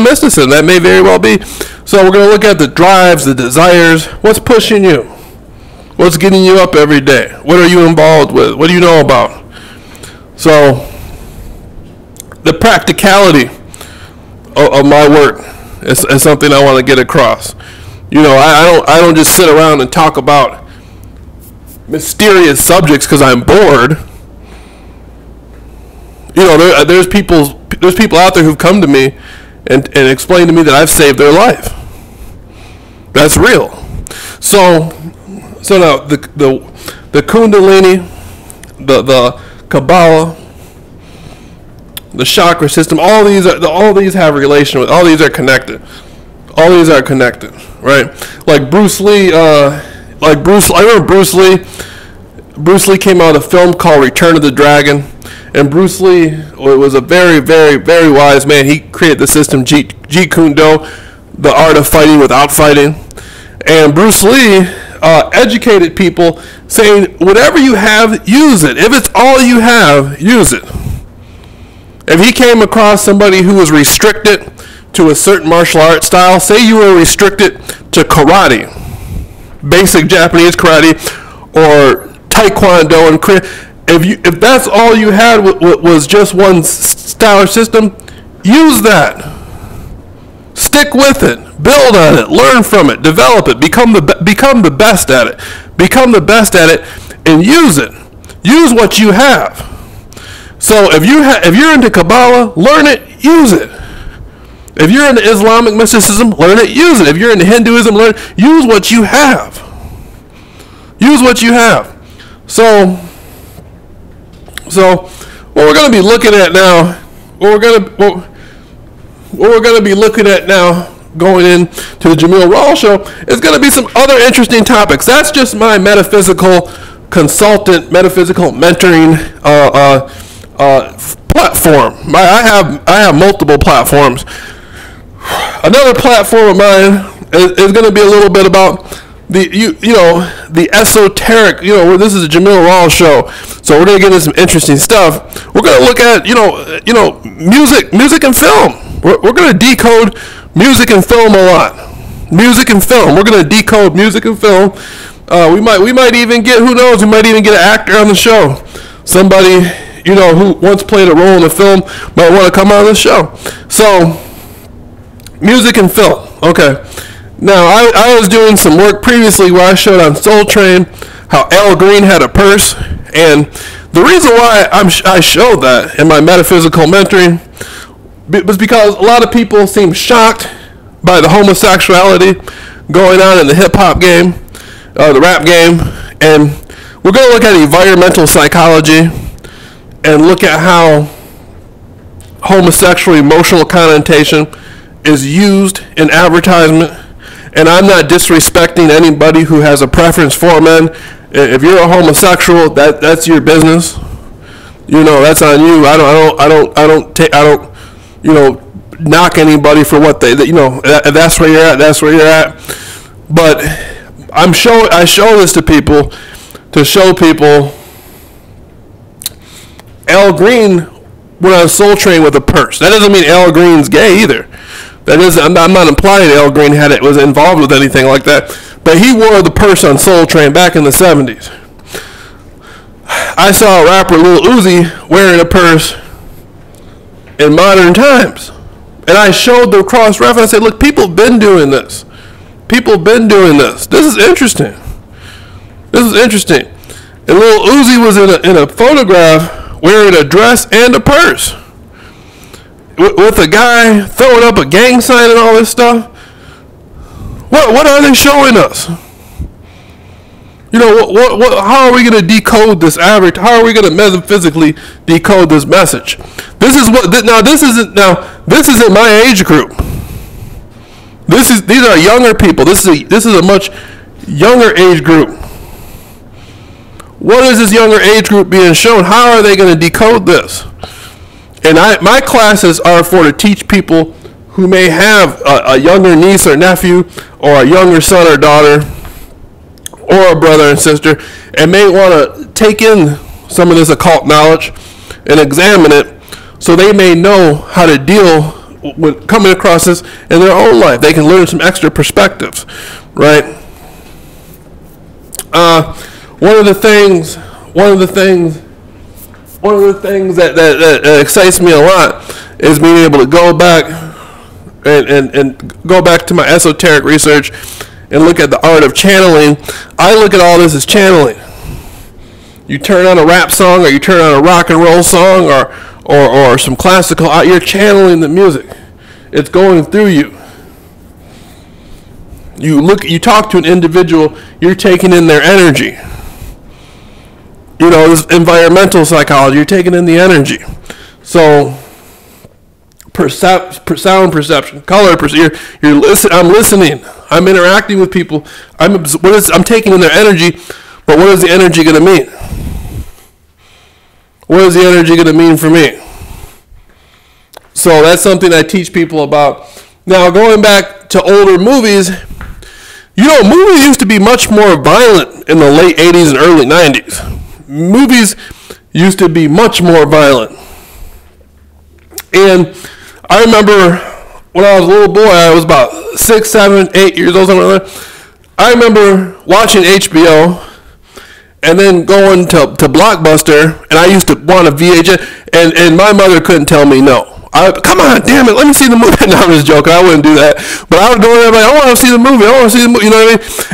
mysticism. That may very well be. So we're going to look at the drives, the desires. What's pushing you? What's getting you up every day? What are you involved with? What do you know about? So the practicality of my work is something I want to get across. I don't just sit around and talk about mysterious subjects because I'm bored. There's people out there who've come to me and explained to me that I've saved their life. That's real. So now the Kundalini, the Kabbalah, the chakra system, all these have relation with, all these are connected. All these are connected, right? Like Bruce Lee, I remember Bruce Lee came out with a film called Return of the Dragon. And Bruce Lee was a very, very, very wise man. He created the system Jeet Kune Do, the art of fighting without fighting. And Bruce Lee educated people saying, whatever you have, use it. If it's all you have, use it. If he came across somebody who was restricted to a certain martial arts style, say you were restricted to karate, basic Japanese karate, or taekwondo and Korea, if that's all you had was just one style or system, use that. Stick with it. Build on it. Learn from it. Develop it. Become the best at it. Become the best at it, and use it. Use what you have. So if you're into Kabbalah, learn it. Use it. If you're into Islamic mysticism, learn it. Use it. If you're into Hinduism, learn it. Use what you have. Use what you have. So what we're going to be looking at now, what we're going to be looking at now going into the Jameel Rawls show is going to be some other interesting topics. That's just my metaphysical consultant, metaphysical mentoring platform. I have multiple platforms. Another platform of mine is going to be a little bit about the esoteric, where this is a Jameel Rawls show, so we're going to get into some interesting stuff. We're going to look at, music and film. We're going to decode music and film a lot. Music and film. We're going to decode music and film. We might even get, who knows, we might even get an actor on the show. Somebody, who once played a role in a film might want to come on the show. So, music and film. Okay. Now, I was doing some work previously where I showed on Soul Train how Al Green had a purse, and the reason why I showed that in my metaphysical mentoring was because a lot of people seem shocked by the homosexuality going on in the hip-hop game, the rap game, and we're going to look at environmental psychology and look at how homosexual emotional connotation is used in advertisement. And I'm not disrespecting anybody who has a preference for men. If you're a homosexual, that's your business. That's on you. I don't knock anybody for what if that's where you're at, that's where you're at. But I show this to people to show people Al Green went on Soul Train with a purse. That doesn't mean Al Green's gay either. I'm not implying Al Green was involved with anything like that, but he wore the purse on Soul Train back in the 70s. I saw a rapper, Lil Uzi, wearing a purse in modern times, and I showed the cross-reference. I said, look, people have been doing this. People have been doing this. This is interesting. This is interesting. And Lil Uzi was in a photograph wearing a dress and a purse, with a guy throwing up a gang sign and all this stuff. What are they showing us? How are we going to decode this average? How are we going to metaphysically decode this message? This isn't my age group. These are younger people. This is a much younger age group. What is this younger age group being shown? How are they going to decode this? And my classes are to teach people who may have a younger niece or nephew, or a younger son or daughter, or a brother and sister, and may want to take in some of this occult knowledge and examine it, so they may know how to deal with coming across this in their own life. They can learn some extra perspectives, right? One of the things that excites me a lot is being able to go back and go back to my esoteric research and look at the art of channeling. I look at all this as channeling. You turn on a rap song, or you turn on a rock and roll song, or some classical, you're channeling the music. It's going through you. You talk to an individual, you're taking in their energy. This environmental psychology, you're taking in the energy. So, sound perception, color perception, I'm listening, I'm interacting with people, I'm taking in their energy, but what is the energy going to mean? What is the energy going to mean for me? So that's something I teach people about. Now, going back to older movies, Movies used to be much more violent in the late 80s and early 90s. Movies used to be much more violent. And I remember when I was a little boy, I was about 6, 7, 8 years old, something like that. I remember watching HBO and then going to Blockbuster, and I used to want a VHS, and my mother couldn't tell me no. Come on, damn it, let me see the movie. No, I'm just joking, I wouldn't do that. But I would go there like, I want to see the movie, you know what I mean?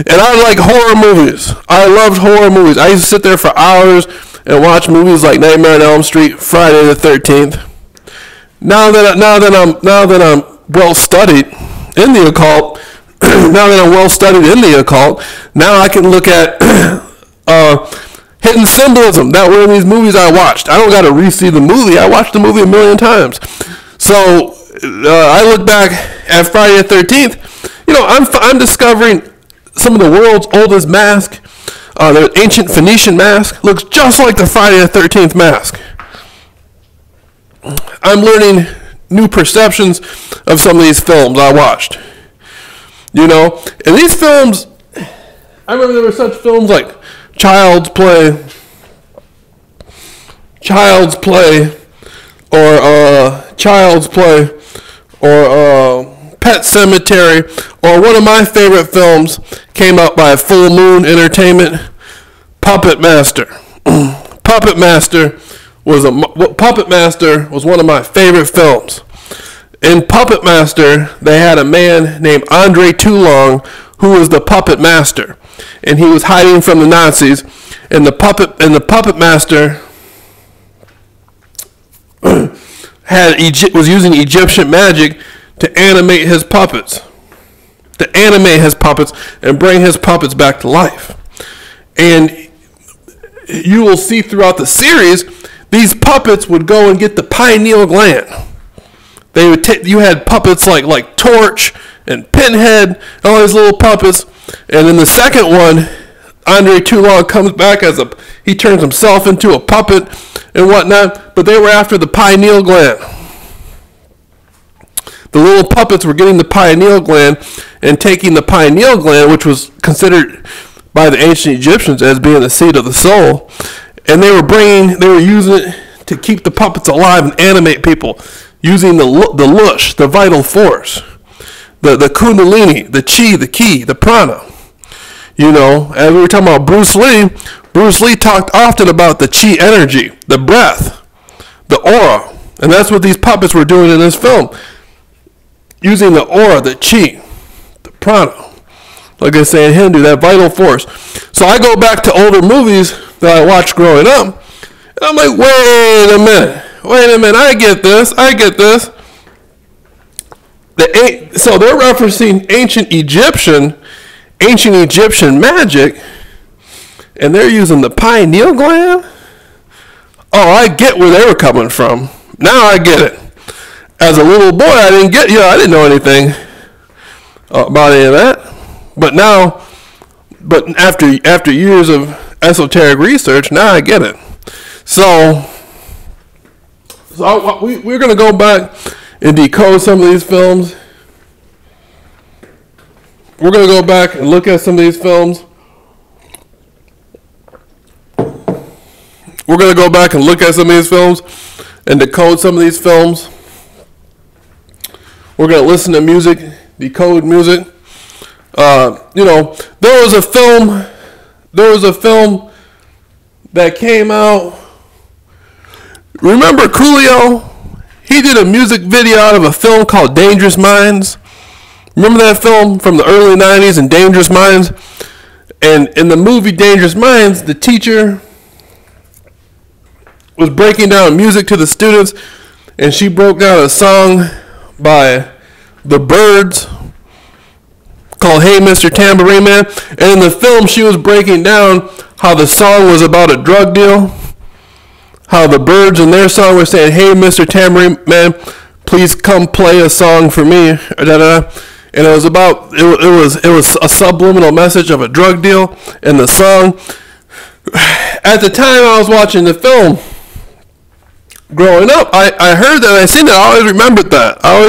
And I like horror movies. I loved horror movies. I used to sit there for hours and watch movies like Nightmare on Elm Street, Friday the 13th. Now that I'm well studied in the occult, now I can look at hidden symbolism that were in these movies I watched. I don't got to re-see the movie. I watched the movie a million times. So I look back at Friday the 13th. I'm discovering some of the world's oldest mask. The ancient Phoenician mask looks just like the Friday the 13th mask. I'm learning new perceptions of some of these films I watched. And these films, I remember there were such films like Child's Play, or Pet Sematary, or one of my favorite films came out by Full Moon Entertainment, Puppet Master. Puppet Master was one of my favorite films. In Puppet Master, they had a man named Andre Toulon who was the Puppet Master, and he was hiding from the Nazis. And the Puppet Master was using Egyptian magic to animate his puppets, and bring his puppets back to life. And you will see throughout the series, these puppets would go and get the pineal gland. You had puppets like Torch and Pinhead, all these little puppets. And in the second one, Andre Toulon comes back he turns himself into a puppet and whatnot, but they were after the pineal gland. The little puppets were getting the pineal gland and taking the pineal gland, which was considered by the ancient Egyptians as being the seat of the soul, and they were using it to keep the puppets alive and animate people, using the lush, the vital force, the kundalini, the chi, the ki, the prana. As we were talking about Bruce Lee talked often about the chi energy, the breath, the aura, and that's what these puppets were doing in this film, using the aura, the chi, the prana, like I say in Hindu, that vital force. So I go back to older movies that I watched growing up, and I'm like, wait a minute, I get this. So they're referencing ancient Egyptian magic, and they're using the pineal gland? Oh, I get where they were coming from. Now I get it. As a little boy, I didn't know anything about any of that. But after years of esoteric research, now I get it. So we're going to go back and decode some of these films. We're going to go back and look at some of these films. We're going to go back and look at some of these films and decode some of these films. We're going to listen to music, decode music. There was a film that came out. Remember Coolio? He did a music video out of a film called Dangerous Minds. Remember that film from the early 90s and Dangerous Minds? And in the movie Dangerous Minds, the teacher was breaking down music to the students, and she broke down a song by the Byrds called Hey Mr. Tambourine Man. And in the film, she was breaking down how the song was about a drug deal, how the Byrds in their song were saying, hey Mr. Tambourine Man, please come play a song for me, and it was about it was a subliminal message of a drug deal in the song. At the time I was watching the film, growing up, I heard that, I seen that, I always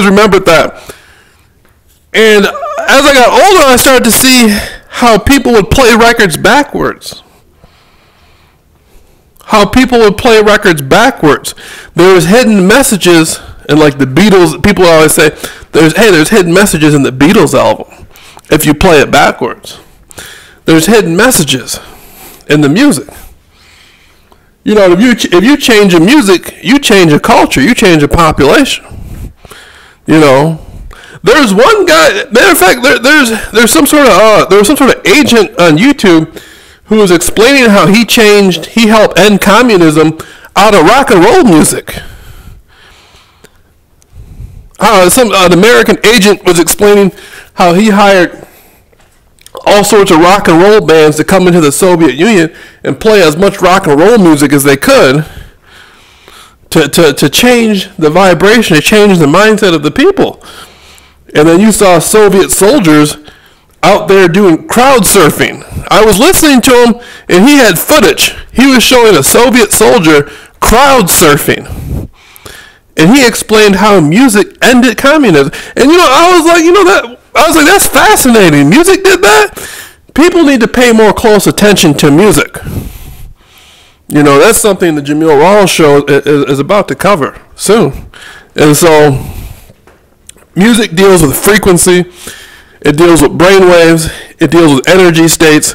remembered that. And as I got older, I started to see how people would play records backwards. How people would play records backwards. There was hidden messages, and like the Beatles, people always say, there's hidden messages in the Beatles album if you play it backwards. There's hidden messages in the music. You know, if you change a music, you change a culture, you change a population. You know, there's one guy. Matter of fact, there's some sort of agent on YouTube who was explaining how he helped end communism out of rock and roll music. An American agent was explaining how he hired all sorts of rock and roll bands to come into the Soviet Union and play as much rock and roll music as they could to change the vibration, to change the mindset of the people. And then you saw Soviet soldiers out there doing crowd surfing. I was listening to him, and he had footage. He was showing a Soviet soldier crowd surfing. And he explained how music ended communism. And I was like, that's fascinating. Music did that? People need to pay more close attention to music. You know, that's something the Jameel Rawls show is about to cover soon. And so, music deals with frequency. It deals with brainwaves. It deals with energy states,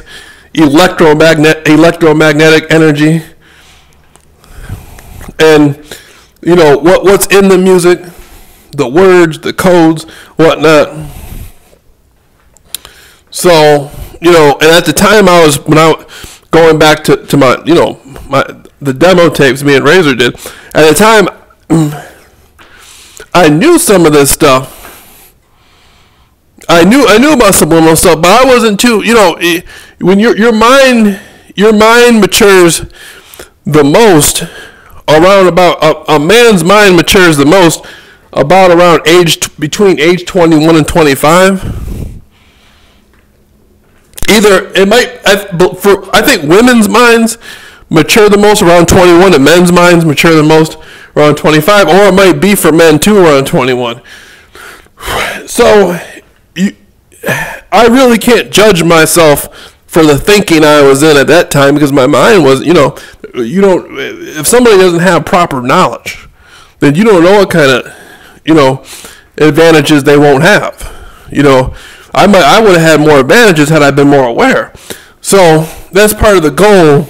electromagnetic energy. And, you know, what's in the music, the words, the codes, whatnot. So, you know, and at the time when I was going back to my, you know, the demo tapes me and Razor did, at the time, I knew some of this stuff. I knew about subliminal stuff, but I wasn't too, you know, when your mind matures the most around about, a man's mind matures the most about around between age 21 and 25. Either it might, I think women's minds mature the most around 21 and men's minds mature the most around 25, or it might be for men too around 21. So I really can't judge myself for the thinking I was in at that time, because my mind was, if somebody doesn't have proper knowledge, then you don't know what kind of, advantages they won't have. I would have had more advantages had I been more aware. So that's part of the goal,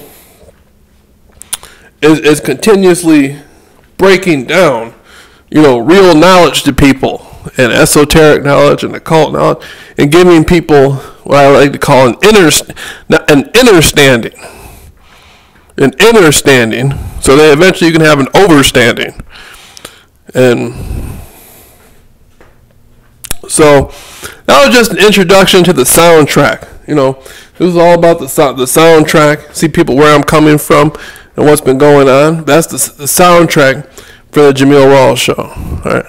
is continuously breaking down, real knowledge to people, and esoteric knowledge and occult knowledge, and giving people what I like to call an inner standing. An inner standing, so that eventually you can have an overstanding. And so that was just an introduction to the soundtrack. This is all about the soundtrack. See people where I'm coming from and what's been going on. That's the soundtrack for the Jameel Rawls show. All right.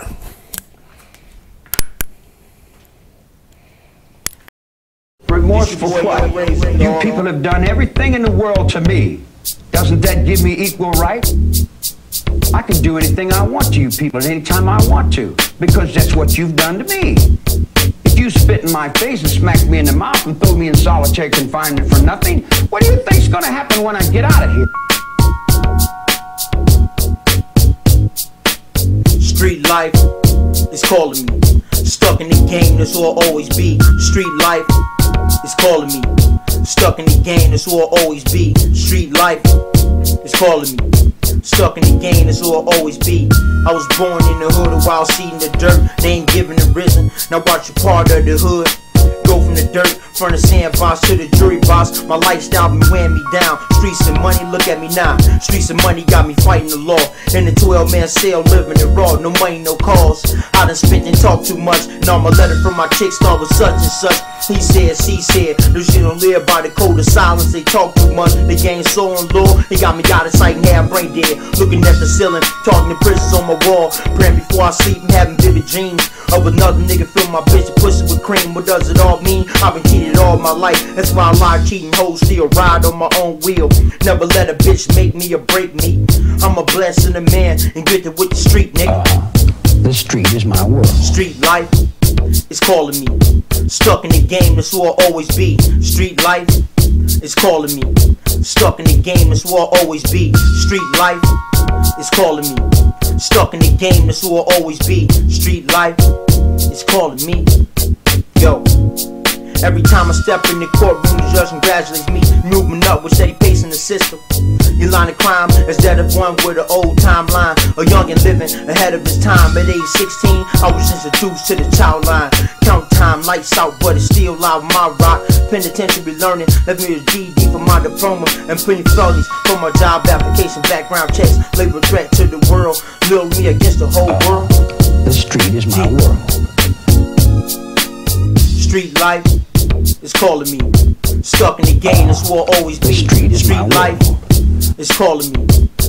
Remorseful what? You people have done everything in the world to me. Doesn't that give me equal right? I can do anything I want to you people at any time I want to, because that's what you've done to me. If you spit in my face and smack me in the mouth and throw me in solitary confinement for nothing, what do you think's going to happen when I get out of here? Street life is calling me. Stuck in the game, that's who I'll always be. Street life is calling me. Stuck in the game, that's who I'll always be. Street life is calling me. Stuck in the game, that's who I'll always be. I was born in the hood, a wild seed in the dirt. They ain't giving a risen. Now watch you part of the hood. Go from the dirt, from the sandbox to the jury box. My lifestyle been wearing me down. Streets and money, look at me now. Streets and money got me fighting the law. In the 12-man cell, living it raw. No money, no calls. I done spent and talked too much. Now my letter from my chick start with such and such. He said, she said, no shit don't live by the code of silence. They talk too much, they gain soul and law. They got me out of sight and half brain dead. Looking at the ceiling, talking to prisons on my wall. Praying before I sleep and having vivid dreams of another nigga fill my bitch and push it with cream. What does it all mean? I've been cheated all my life. That's why I lie, cheating hoes, still ride on my own wheel. Never let a bitch make me or break me. I'm a blessing, a man, and good with the street, nigga. The street is my world. Street life is calling me. Stuck in the game, that's who I'll always be. Street life is calling me. Stuck in the game, that's who I'll always be. Street life is calling me. Stuck in the game, that's who I'll always be. Street life is calling me. Yo. Every time I step in the courtroom, the judge congratulates me. Moving up with steady pace in the system. Your line of crime is that of one with an old timeline. A youngin' living ahead of his time. At age 16, I was introduced to the child line. Count time, lights out, but it's still loud. My rock, penitentiary learning. Left me a GD for my diploma and plenty felonies for my job application, background checks. Labor threat to the world, lure me against the whole world. The street is my world. Street life is calling me. Stuck in the game, that's who I'll always be. Street life is calling me.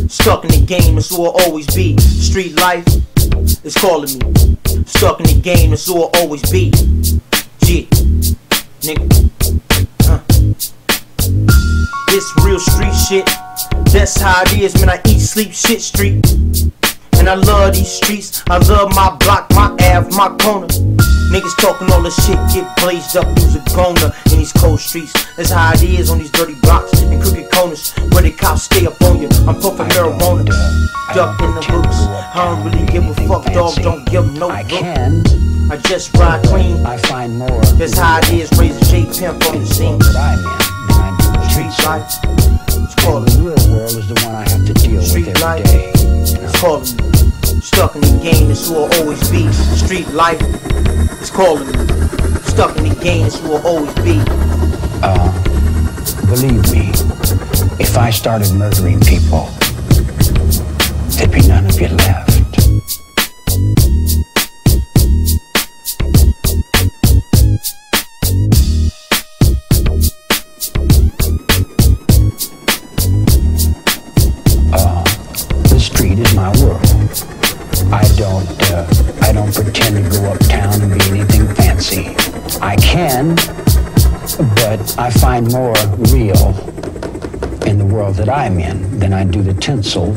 Stuck in the game, that's who I'll always be. Street life is calling me. Stuck in the game, that's who I'll always be. Yeah, nigga. This real street shit. That's how it is, man. I eat, sleep, shit street. And I love these streets. I love my block, my Ave, my corner. Niggas talking all the shit, get blazed up, use a goner in these cold streets. That's how it is on these dirty blocks and crooked corners where the cops stay up on you. I'm puffing marijuana, duck in the hooks. I don't really give a fuck, dog, don't give no look. I just ride clean. I find more. That's how it is, raise a J pimp on the scene. Street life, it's calling the real world is the one I have to deal with every day. It's calling me. Stuck in the game, that's who I'll always be. Street life is calling me. Stuck in the game, that's who I'll always be. Believe me, if I started murdering people, there'd be none of you left. The street is my world. I don't pretend to go uptown and be anything fancy. I can, but I find more real in the world that I'm in than I do the tinsel